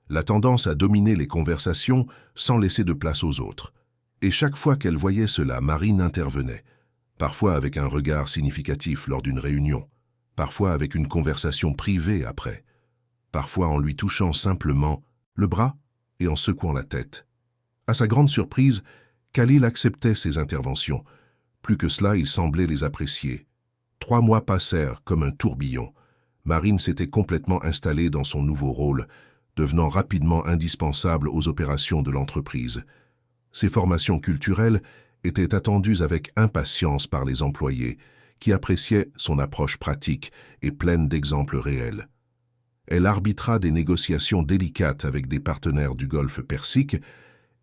la tendance à dominer les conversations sans laisser de place aux autres. Et chaque fois qu'elle voyait cela, Marine intervenait, parfois avec un regard significatif lors d'une réunion, parfois avec une conversation privée après, parfois en lui touchant simplement le bras et en secouant la tête. À sa grande surprise, Khalil acceptait ces interventions. Plus que cela, il semblait les apprécier. 3 mois passèrent comme un tourbillon. Marine s'était complètement installée dans son nouveau rôle, devenant rapidement indispensable aux opérations de l'entreprise. Ses formations culturelles étaient attendues avec impatience par les employés, qui appréciaient son approche pratique et pleine d'exemples réels. Elle arbitra des négociations délicates avec des partenaires du Golfe Persique,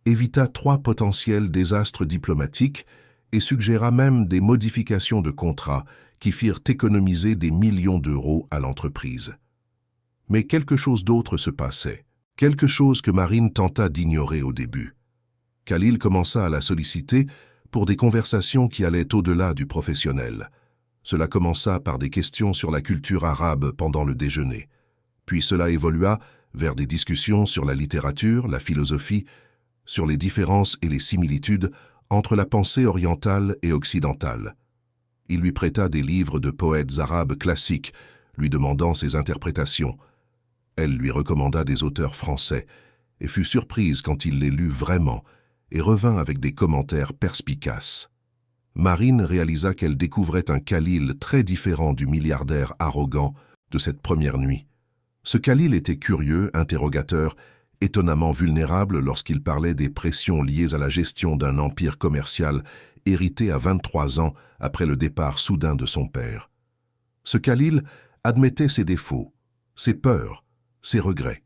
évita 3 potentiels désastres diplomatiques et suggéra même des modifications de contrats qui firent économiser des millions d'euros à l'entreprise. Mais quelque chose d'autre se passait, quelque chose que Marine tenta d'ignorer au début. Khalil commença à la solliciter pour des conversations qui allaient au-delà du professionnel. Cela commença par des questions sur la culture arabe pendant le déjeuner. Puis cela évolua vers des discussions sur la littérature, la philosophie, sur les différences et les similitudes entre la pensée orientale et occidentale. Il lui prêta des livres de poètes arabes classiques, lui demandant ses interprétations. Elle lui recommanda des auteurs français et fut surprise quand il les lut vraiment et revint avec des commentaires perspicaces. Marine réalisa qu'elle découvrait un Khalil très différent du milliardaire arrogant de cette première nuit. Ce Khalil était curieux, interrogateur, étonnamment vulnérable lorsqu'il parlait des pressions liées à la gestion d'un empire commercial hérité à 23 ans après le départ soudain de son père. Ce Khalil admettait ses défauts, ses peurs, ses regrets.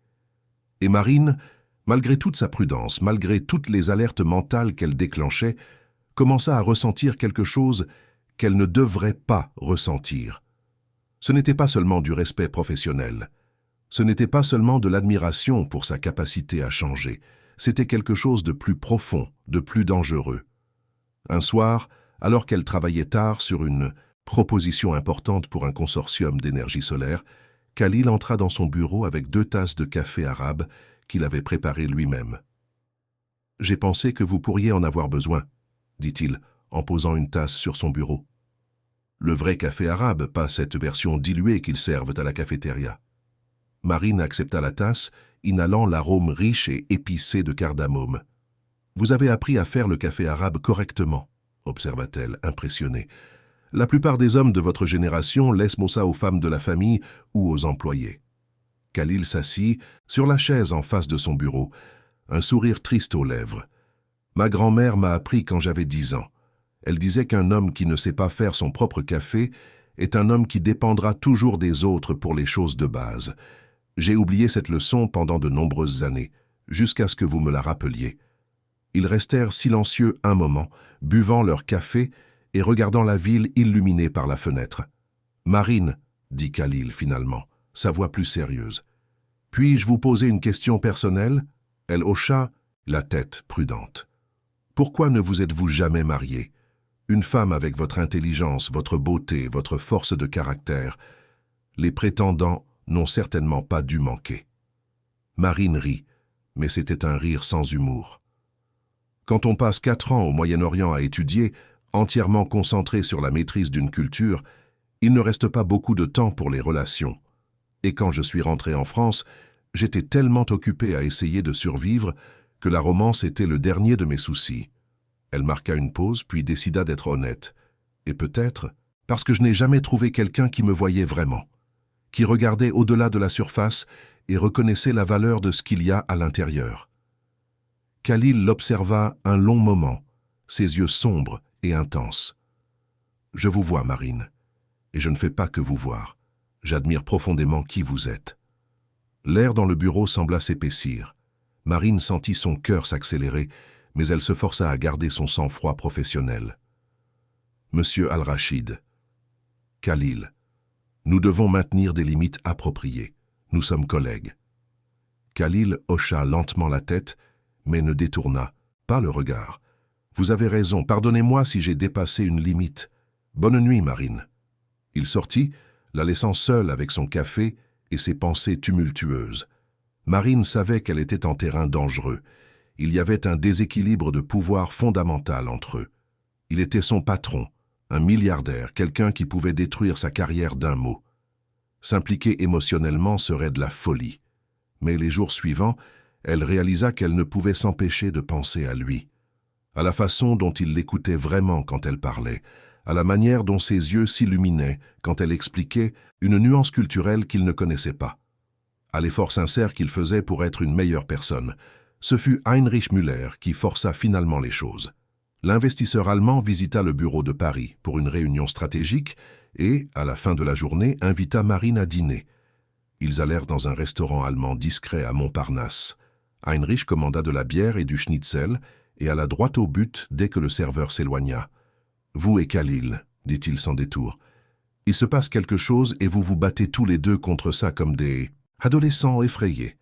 Et Marine, malgré toute sa prudence, malgré toutes les alertes mentales qu'elle déclenchait, commença à ressentir quelque chose qu'elle ne devrait pas ressentir. Ce n'était pas seulement du respect professionnel. Ce n'était pas seulement de l'admiration pour sa capacité à changer, c'était quelque chose de plus profond, de plus dangereux. Un soir, alors qu'elle travaillait tard sur une proposition importante pour un consortium d'énergie solaire, Khalil entra dans son bureau avec 2 tasses de café arabe qu'il avait préparées lui-même. « J'ai pensé que vous pourriez en avoir besoin », dit-il, en posant une tasse sur son bureau. Le vrai café arabe, pas cette version diluée qu'ils servent à la cafétéria. Marine accepta la tasse, inhalant l'arôme riche et épicé de cardamome. « Vous avez appris à faire le café arabe correctement, » observa-t-elle, impressionnée. « La plupart des hommes de votre génération laissent ça aux femmes de la famille ou aux employés. » Khalil s'assit sur la chaise en face de son bureau, un sourire triste aux lèvres. « Ma grand-mère m'a appris quand j'avais 10 ans. Elle disait qu'un homme qui ne sait pas faire son propre café est un homme qui dépendra toujours des autres pour les choses de base. J'ai oublié cette leçon pendant de nombreuses années, jusqu'à ce que vous me la rappeliez. » Ils restèrent silencieux un moment, buvant leur café et regardant la ville illuminée par la fenêtre. « Marine, » dit Khalil finalement, sa voix plus sérieuse. « Puis-je vous poser une question personnelle ?» Elle hocha la tête prudente. « Pourquoi ne vous êtes-vous jamais mariée ? Une femme avec votre intelligence, votre beauté, votre force de caractère. Les prétendants n'ont certainement pas dû manquer. » Marine rit, mais c'était un rire sans humour. Quand on passe 4 ans au Moyen-Orient à étudier, entièrement concentré sur la maîtrise d'une culture, il ne reste pas beaucoup de temps pour les relations. Et quand je suis rentré en France, j'étais tellement occupé à essayer de survivre que la romance était le dernier de mes soucis. Elle marqua une pause, puis décida d'être honnête. Et peut-être parce que je n'ai jamais trouvé quelqu'un qui me voyait vraiment, qui regardait au-delà de la surface et reconnaissait la valeur de ce qu'il y a à l'intérieur. Khalil l'observa un long moment, ses yeux sombres et intenses. « Je vous vois, Marine, et je ne fais pas que vous voir. J'admire profondément qui vous êtes. » L'air dans le bureau sembla s'épaissir. Marine sentit son cœur s'accélérer, mais elle se força à garder son sang-froid professionnel. « Monsieur Al-Rachid, Khalil, nous devons maintenir des limites appropriées. Nous sommes collègues. » Khalil hocha lentement la tête, mais ne détourna pas le regard. « Vous avez raison, pardonnez-moi si j'ai dépassé une limite. Bonne nuit, Marine. » Il sortit, la laissant seule avec son café et ses pensées tumultueuses. Marine savait qu'elle était en terrain dangereux. Il y avait un déséquilibre de pouvoir fondamental entre eux. Il était son patron, un milliardaire, quelqu'un qui pouvait détruire sa carrière d'un mot. S'impliquer émotionnellement serait de la folie. Mais les jours suivants, elle réalisa qu'elle ne pouvait s'empêcher de penser à lui, à la façon dont il l'écoutait vraiment quand elle parlait, à la manière dont ses yeux s'illuminaient quand elle expliquait une nuance culturelle qu'il ne connaissait pas, à l'effort sincère qu'il faisait pour être une meilleure personne. Ce fut Heinrich Müller qui força finalement les choses. L'investisseur allemand visita le bureau de Paris pour une réunion stratégique et, à la fin de la journée, invita Marine à dîner. Ils allèrent dans un restaurant allemand discret à Montparnasse. Heinrich commanda de la bière et du schnitzel et alla droit au but dès que le serveur s'éloigna. « Vous et Khalil, dit-il sans détour. Il se passe quelque chose et vous vous battez tous les deux contre ça comme des adolescents effrayés. »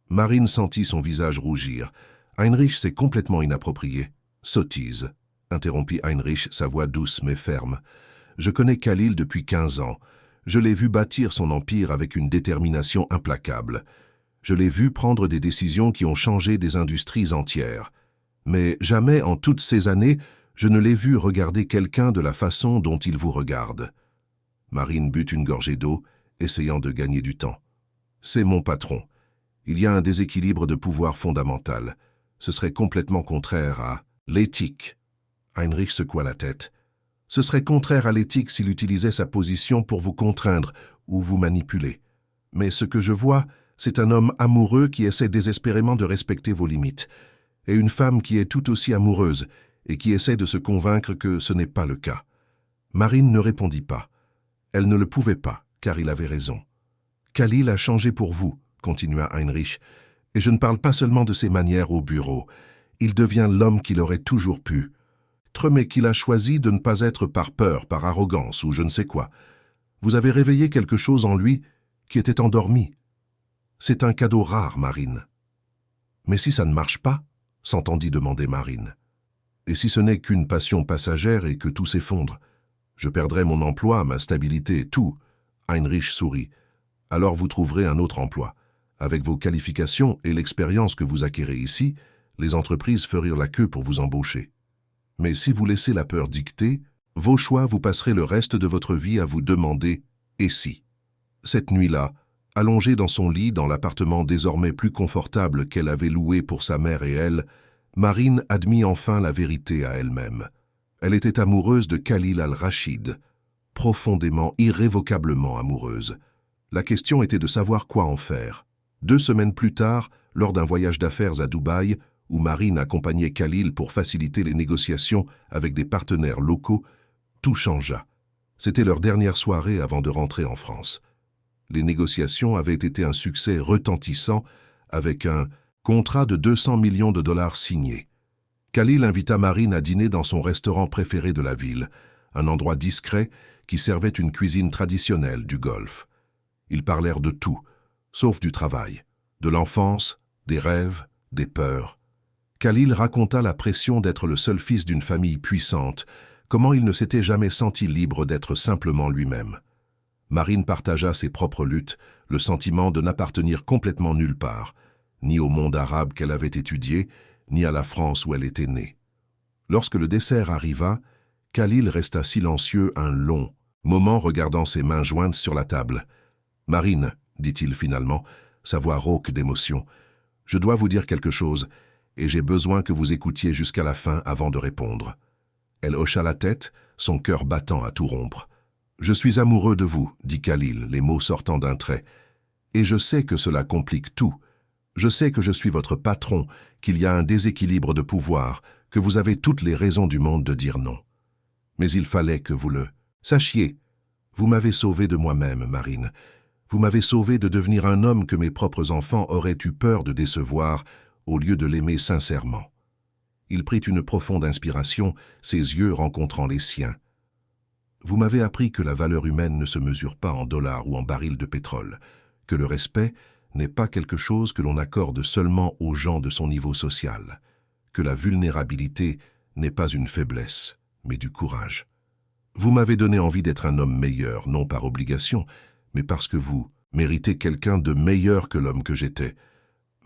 Marine sentit son visage rougir. Heinrich, c'est complètement inapproprié. « Sottise, interrompit Heinrich, sa voix douce mais ferme. Je connais Khalil depuis 15 ans. Je l'ai vu bâtir son empire avec une détermination implacable. Je l'ai vu prendre des décisions qui ont changé des industries entières. Mais jamais en toutes ces années, je ne l'ai vu regarder quelqu'un de la façon dont il vous regarde. » Marine but une gorgée d'eau, essayant de gagner du temps. « C'est mon patron. Il y a un déséquilibre de pouvoir fondamental. Ce serait complètement contraire à l'éthique. » Heinrich secoua la tête. « Ce serait contraire à l'éthique s'il utilisait sa position pour vous contraindre ou vous manipuler. Mais ce que je vois, c'est un homme amoureux qui essaie désespérément de respecter vos limites, et une femme qui est tout aussi amoureuse et qui essaie de se convaincre que ce n'est pas le cas. » Marine ne répondit pas. Elle ne le pouvait pas, car il avait raison. « Khalil a changé pour vous, » continua Heinrich, « et je ne parle pas seulement de ses manières au bureau. Il devient l'homme qu'il aurait toujours pu. Mais qu'il a choisi de ne pas être par peur, par arrogance ou je ne sais quoi. Vous avez réveillé quelque chose en lui qui était endormi. C'est un cadeau rare, Marine. »« Mais si ça ne marche pas ?» s'entendit demander Marine. « Et si ce n'est qu'une passion passagère et que tout s'effondre? Je perdrai mon emploi, ma stabilité, tout. » Heinrich sourit. « Alors vous trouverez un autre emploi. Avec vos qualifications et l'expérience que vous acquérez ici, les entreprises ferirent la queue pour vous embaucher. Mais si vous laissez la peur dicter, vos choix vous passerez le reste de votre vie à vous demander « et si ?» Cette nuit-là, allongée dans son lit dans l'appartement désormais plus confortable qu'elle avait loué pour sa mère et elle, Marine admit enfin la vérité à elle-même. Elle était amoureuse de Khalil Al-Rachid, profondément, irrévocablement amoureuse. La question était de savoir quoi en faire. 2 semaines plus tard, lors d'un voyage d'affaires à Dubaï, où Marine accompagnait Khalil pour faciliter les négociations avec des partenaires locaux, tout changea. C'était leur dernière soirée avant de rentrer en France. Les négociations avaient été un succès retentissant avec un contrat de 200 millions de dollars signé. Khalil invita Marine à dîner dans son restaurant préféré de la ville, un endroit discret qui servait une cuisine traditionnelle du Golfe. Ils parlèrent de tout, sauf du travail, de l'enfance, des rêves, des peurs. Khalil raconta la pression d'être le seul fils d'une famille puissante, comment il ne s'était jamais senti libre d'être simplement lui-même. Marine partagea ses propres luttes, le sentiment de n'appartenir complètement nulle part, ni au monde arabe qu'elle avait étudié, ni à la France où elle était née. Lorsque le dessert arriva, Khalil resta silencieux un long moment regardant ses mains jointes sur la table. « Marine, dit-il finalement, sa voix rauque d'émotion, je dois vous dire quelque chose, et j'ai besoin que vous écoutiez jusqu'à la fin avant de répondre. » Elle hocha la tête, son cœur battant à tout rompre. « Je suis amoureux de vous, dit Khalil, les mots sortant d'un trait. Et je sais que cela complique tout. Je sais que je suis votre patron, qu'il y a un déséquilibre de pouvoir, que vous avez toutes les raisons du monde de dire non. Mais il fallait que vous le sachiez. Vous m'avez sauvé de moi-même, Marine. Vous m'avez sauvé de devenir un homme que mes propres enfants auraient eu peur de décevoir au lieu de l'aimer sincèrement. » Il prit une profonde inspiration, ses yeux rencontrant les siens. « Vous m'avez appris que la valeur humaine ne se mesure pas en dollars ou en barils de pétrole, que le respect n'est pas quelque chose que l'on accorde seulement aux gens de son niveau social, que la vulnérabilité n'est pas une faiblesse, mais du courage. Vous m'avez donné envie d'être un homme meilleur, non par obligation, mais parce que vous méritez quelqu'un de meilleur que l'homme que j'étais. »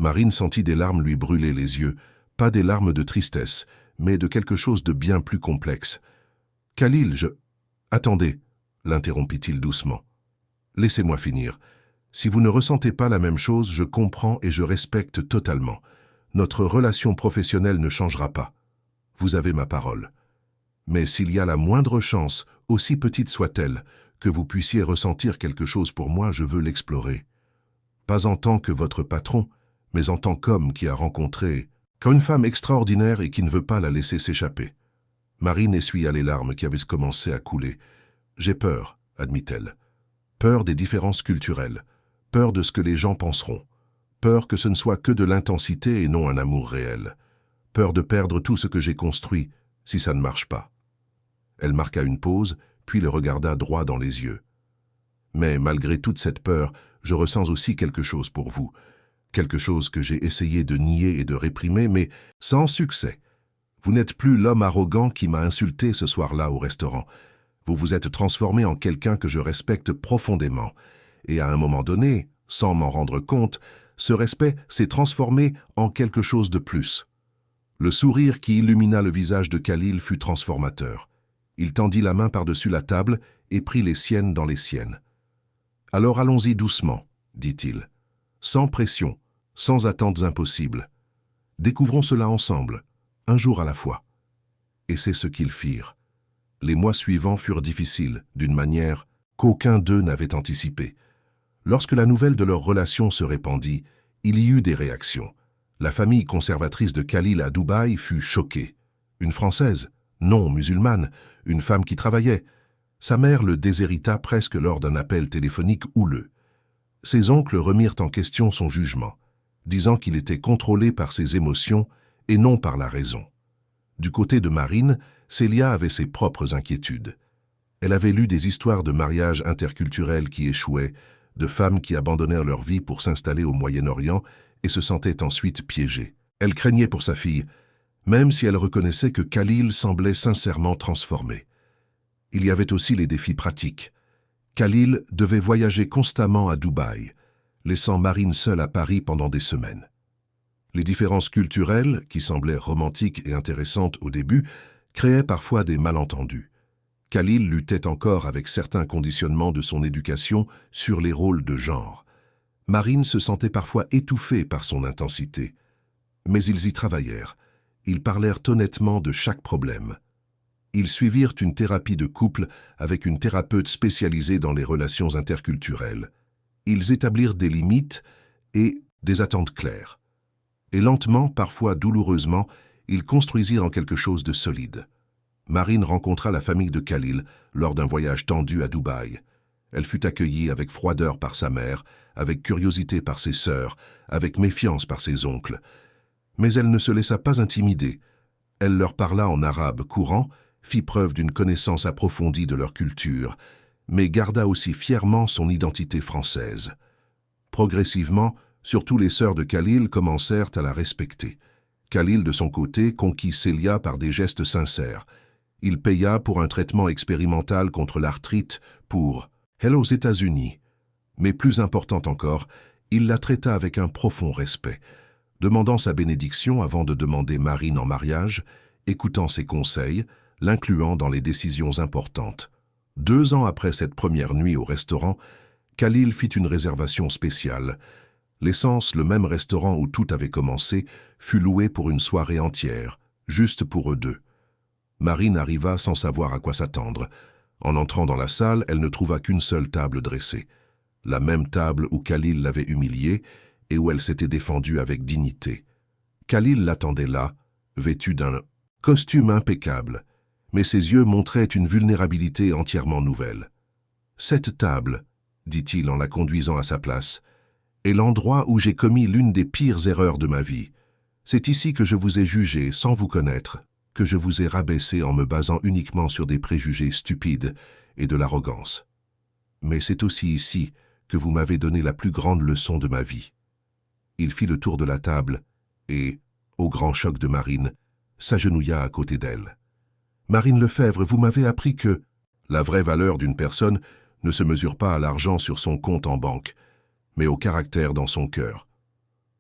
Marine sentit des larmes lui brûler les yeux, pas des larmes de tristesse, mais de quelque chose de bien plus complexe. « Khalil, je... » « Attendez, » l'interrompit-il doucement. « Laissez-moi finir. Si vous ne ressentez pas la même chose, je comprends et je respecte totalement. Notre relation professionnelle ne changera pas. Vous avez ma parole. Mais s'il y a la moindre chance, aussi petite soit-elle, que vous puissiez ressentir quelque chose pour moi, je veux l'explorer. Pas en tant que votre patron, mais en tant qu'homme qui a rencontré une femme extraordinaire et qui ne veut pas la laisser s'échapper. » Marine essuya les larmes qui avaient commencé à couler. « J'ai peur, admit-elle. Peur des différences culturelles, peur de ce que les gens penseront, peur que ce ne soit que de l'intensité et non un amour réel, peur de perdre tout ce que j'ai construit si ça ne marche pas. » Elle marqua une pause, puis le regarda droit dans les yeux. « Mais malgré toute cette peur, je ressens aussi quelque chose pour vous, quelque chose que j'ai essayé de nier et de réprimer, mais sans succès. Vous n'êtes plus l'homme arrogant qui m'a insulté ce soir-là au restaurant. Vous vous êtes transformé en quelqu'un que je respecte profondément. Et à un moment donné, sans m'en rendre compte, ce respect s'est transformé en quelque chose de plus. » Le sourire qui illumina le visage de Khalil fut transformateur. Il tendit la main par-dessus la table et prit les siennes dans les siennes. « Alors allons-y doucement, » dit-il. « Sans pression, sans attentes impossibles. Découvrons cela ensemble. Un jour à la fois. » Et c'est ce qu'ils firent. Les mois suivants furent difficiles, d'une manière qu'aucun d'eux n'avait anticipée. Lorsque la nouvelle de leur relation se répandit, il y eut des réactions. La famille conservatrice de Khalil à Dubaï fut choquée. Une Française, non musulmane, une femme qui travaillait. Sa mère le déshérita presque lors d'un appel téléphonique houleux. Ses oncles remirent en question son jugement, disant qu'il était contrôlé par ses émotions et non par la raison. Du côté de Marine, Célia avait ses propres inquiétudes. Elle avait lu des histoires de mariages interculturels qui échouaient, de femmes qui abandonnèrent leur vie pour s'installer au Moyen-Orient et se sentaient ensuite piégées. Elle craignait pour sa fille, même si elle reconnaissait que Khalil semblait sincèrement transformé. Il y avait aussi les défis pratiques. Khalil devait voyager constamment à Dubaï, laissant Marine seule à Paris pendant des semaines. Les différences culturelles, qui semblaient romantiques et intéressantes au début, créaient parfois des malentendus. Khalil luttait encore avec certains conditionnements de son éducation sur les rôles de genre. Marine se sentait parfois étouffée par son intensité. Mais ils y travaillèrent. Ils parlèrent honnêtement de chaque problème. Ils suivirent une thérapie de couple avec une thérapeute spécialisée dans les relations interculturelles. Ils établirent des limites et des attentes claires. Et lentement, parfois douloureusement, ils construisirent en quelque chose de solide. Marine rencontra la famille de Khalil lors d'un voyage tendu à Dubaï. Elle fut accueillie avec froideur par sa mère, avec curiosité par ses sœurs, avec méfiance par ses oncles. Mais elle ne se laissa pas intimider. Elle leur parla en arabe courant, fit preuve d'une connaissance approfondie de leur culture, mais garda aussi fièrement son identité française. Progressivement, surtout les sœurs de Khalil commencèrent à la respecter. Khalil, de son côté, conquit Célia par des gestes sincères. Il paya pour un traitement expérimental contre l'arthrite pour elle aux États-Unis. Mais plus important encore, il la traita avec un profond respect, demandant sa bénédiction avant de demander Marine en mariage, écoutant ses conseils, l'incluant dans les décisions importantes. 2 ans après cette première nuit au restaurant, Khalil fit une réservation spéciale. L'Essence, le même restaurant où tout avait commencé, fut loué pour une soirée entière, juste pour eux deux. Marine arriva sans savoir à quoi s'attendre. En entrant dans la salle, elle ne trouva qu'une seule table dressée. La même table où Khalil l'avait humiliée et où elle s'était défendue avec dignité. Khalil l'attendait là, vêtu d'un costume impeccable, mais ses yeux montraient une vulnérabilité entièrement nouvelle. « Cette table, dit-il en la conduisant à sa place, est l'endroit où j'ai commis l'une des pires erreurs de ma vie. C'est ici que je vous ai jugé sans vous connaître, que je vous ai rabaissé en me basant uniquement sur des préjugés stupides et de l'arrogance. Mais c'est aussi ici que vous m'avez donné la plus grande leçon de ma vie. » Il fit le tour de la table et, au grand choc de Marine, s'agenouilla à côté d'elle. « Marine Lefebvre, vous m'avez appris que la vraie valeur d'une personne ne se mesure pas à l'argent sur son compte en banque, mais au caractère dans son cœur.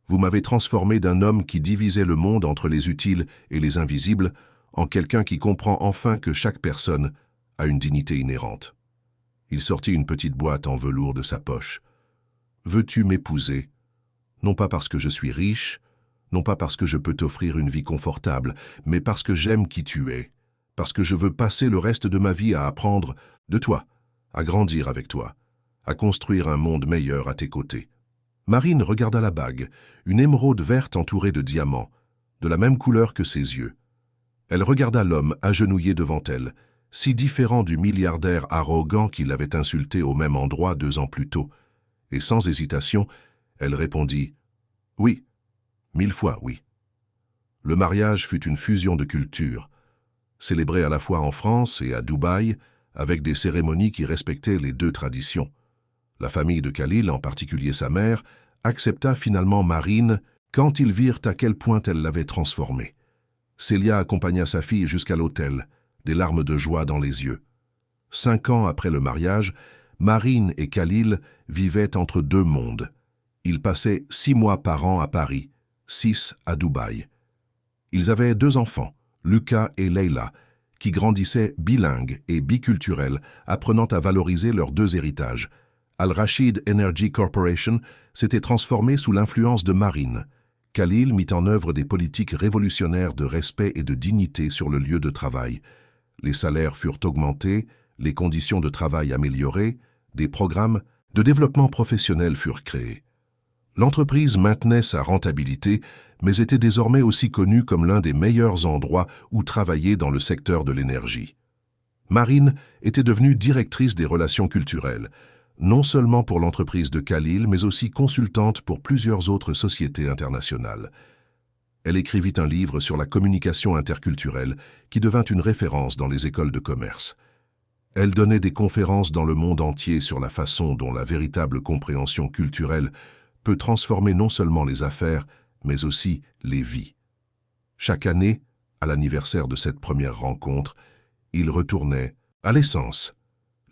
Vous m'avez transformé d'un homme qui divisait le monde entre les utiles et les invisibles en quelqu'un qui comprend enfin que chaque personne a une dignité inhérente. » Il sortit une petite boîte en velours de sa poche. « Veux-tu m'épouser? Non pas parce que je suis riche, non pas parce que je peux t'offrir une vie confortable, mais parce que j'aime qui tu es, parce que je veux passer le reste de ma vie à apprendre de toi, à grandir avec toi, à construire un monde meilleur à tes côtés. » Marine regarda la bague, une émeraude verte entourée de diamants, de la même couleur que ses yeux. Elle regarda l'homme agenouillé devant elle, si différent du milliardaire arrogant qui l'avait insulté au même endroit 2 ans plus tôt, et sans hésitation, elle répondit « Oui, 1000 fois oui. » Le mariage fut une fusion de cultures, célébrée à la fois en France et à Dubaï, avec des cérémonies qui respectaient les 2 traditions. La famille de Khalil, en particulier sa mère, accepta finalement Marine quand ils virent à quel point elle l'avait transformée. Célia accompagna sa fille jusqu'à l'hôtel, des larmes de joie dans les yeux. 5 ans après le mariage, Marine et Khalil vivaient entre 2 mondes. Ils passaient 6 mois par an à Paris, 6 à Dubaï. Ils avaient 2 enfants, Lucas et Leila, qui grandissaient bilingues et biculturels, apprenant à valoriser leurs 2 héritages. Al-Rashid Energy Corporation s'était transformé sous l'influence de Marine. Khalil mit en œuvre des politiques révolutionnaires de respect et de dignité sur le lieu de travail. Les salaires furent augmentés, les conditions de travail améliorées, des programmes de développement professionnel furent créés. L'entreprise maintenait sa rentabilité, mais était désormais aussi connue comme l'un des meilleurs endroits où travailler dans le secteur de l'énergie. Marine était devenue directrice des relations culturelles, non seulement pour l'entreprise de Khalil, mais aussi consultante pour plusieurs autres sociétés internationales. Elle écrivit un livre sur la communication interculturelle qui devint une référence dans les écoles de commerce. Elle donnait des conférences dans le monde entier sur la façon dont la véritable compréhension culturelle peut transformer non seulement les affaires, mais aussi les vies. Chaque année, à l'anniversaire de cette première rencontre, il retournait à l'Essence.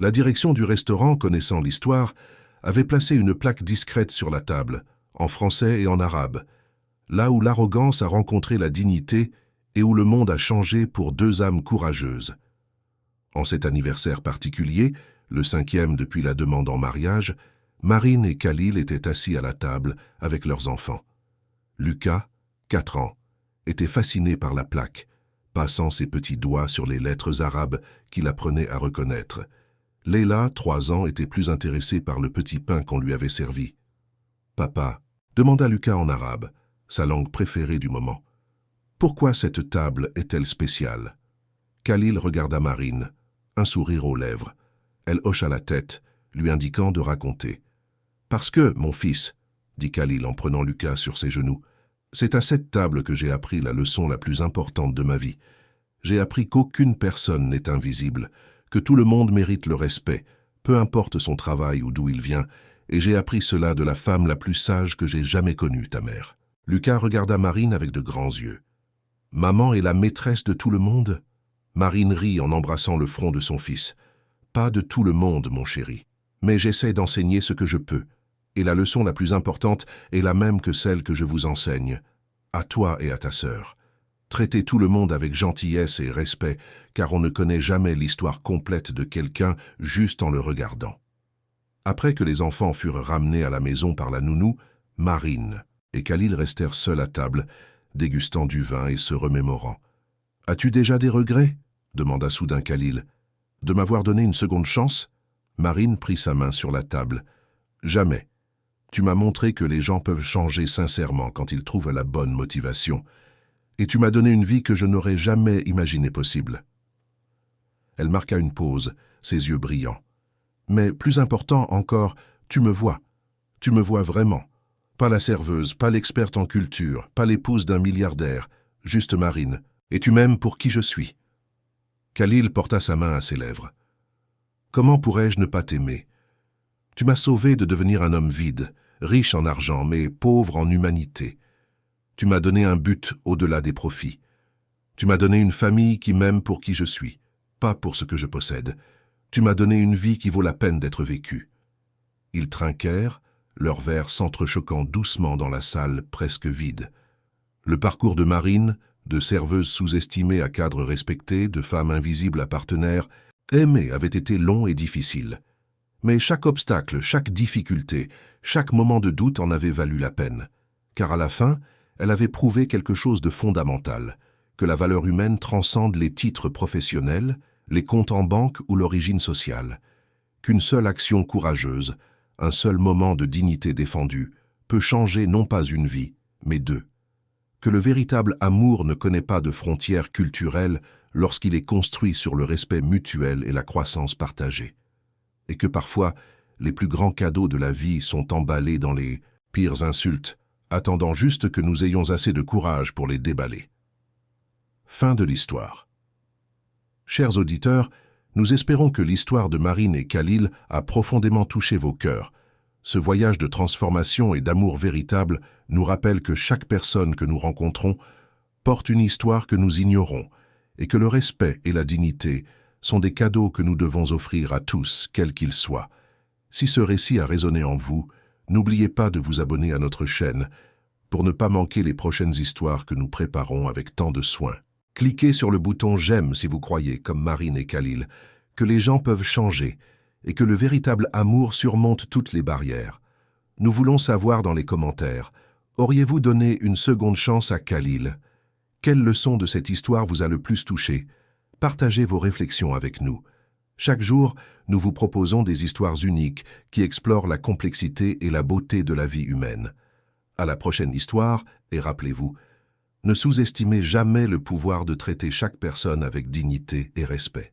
La direction du restaurant, connaissant l'histoire, avait placé une plaque discrète sur la table, en français et en arabe, là où l'arrogance a rencontré la dignité et où le monde a changé pour 2 âmes courageuses. En cet anniversaire particulier, le 5e depuis la demande en mariage, Marine et Khalil étaient assis à la table avec leurs enfants. Lucas, 4 ans, était fasciné par la plaque, passant ses petits doigts sur les lettres arabes qu'il apprenait à reconnaître. Leila, 3 ans, était plus intéressée par le petit pain qu'on lui avait servi. « Papa » demanda Lucas en arabe, sa langue préférée du moment. « Pourquoi cette table est-elle spéciale ?» Khalil regarda Marine, un sourire aux lèvres. Elle hocha la tête, lui indiquant de raconter. « Parce que, mon fils, » dit Khalil en prenant Lucas sur ses genoux, « c'est à cette table que j'ai appris la leçon la plus importante de ma vie. J'ai appris qu'aucune personne n'est invisible, que tout le monde mérite le respect, peu importe son travail ou d'où il vient, et j'ai appris cela de la femme la plus sage que j'ai jamais connue, ta mère. » Lucas regarda Marine avec de grands yeux. « Maman est la maîtresse de tout le monde ?» Marine rit en embrassant le front de son fils. Pas de tout le monde, mon chéri. Mais j'essaie d'enseigner ce que je peux. Et la leçon la plus importante est la même que celle que je vous enseigne. À toi et à ta sœur. Traitez tout le monde avec gentillesse et respect, car on ne connaît jamais l'histoire complète de quelqu'un juste en le regardant. Après que les enfants furent ramenés à la maison par la nounou, Marine et Khalil restèrent seuls à table, dégustant du vin et se remémorant. « As-tu déjà des regrets ?» demanda soudain Khalil. « De m'avoir donné une seconde chance ?» Marine prit sa main sur la table. « Jamais. Tu m'as montré que les gens peuvent changer sincèrement quand ils trouvent la bonne motivation. Et tu m'as donné une vie que je n'aurais jamais imaginée possible. » Elle marqua une pause, ses yeux brillants. « Mais plus important encore, tu me vois. Tu me vois vraiment. Pas la serveuse, pas l'experte en culture, pas l'épouse d'un milliardaire, juste Marine. Et tu m'aimes pour qui je suis. » Khalil porta sa main à ses lèvres. « Comment pourrais-je ne pas t'aimer? Tu m'as sauvé de devenir un homme vide, riche en argent, mais pauvre en humanité. Tu m'as donné un but au-delà des profits. Tu m'as donné une famille qui m'aime pour qui je suis, pas pour ce que je possède. Tu m'as donné une vie qui vaut la peine d'être vécue. » Ils trinquèrent, leurs verres s'entrechoquant doucement dans la salle presque vide. Le parcours de Marine, de serveuse sous-estimée à cadre respecté, de femme invisible à partenaire, aimée avait été long et difficile. Mais chaque obstacle, chaque difficulté, chaque moment de doute en avait valu la peine. Car à la fin, elle avait prouvé quelque chose de fondamental, que la valeur humaine transcende les titres professionnels, les comptes en banque ou l'origine sociale. Qu'une seule action courageuse, un seul moment de dignité défendue, peut changer non pas une vie, mais deux. Que le véritable amour ne connaît pas de frontières culturelles lorsqu'il est construit sur le respect mutuel et la croissance partagée. Et que parfois, les plus grands cadeaux de la vie sont emballés dans les pires insultes, attendant juste que nous ayons assez de courage pour les déballer. Fin de l'histoire. Chers auditeurs, nous espérons que l'histoire de Marine et Khalil a profondément touché vos cœurs. Ce voyage de transformation et d'amour véritable nous rappelle que chaque personne que nous rencontrons porte une histoire que nous ignorons et que le respect et la dignité sont des cadeaux que nous devons offrir à tous, quels qu'ils soient. Si ce récit a résonné en vous, n'oubliez pas de vous abonner à notre chaîne pour ne pas manquer les prochaines histoires que nous préparons avec tant de soin. Cliquez sur le bouton « J'aime » si vous croyez, comme Marine et Khalil, que les gens peuvent changer et que le véritable amour surmonte toutes les barrières. Nous voulons savoir dans les commentaires, auriez-vous donné une seconde chance à Khalil? Quelle leçon de cette histoire vous a le plus touché? Partagez vos réflexions avec nous. Chaque jour, nous vous proposons des histoires uniques qui explorent la complexité et la beauté de la vie humaine. À la prochaine histoire, et rappelez-vous, ne sous-estimez jamais le pouvoir de traiter chaque personne avec dignité et respect.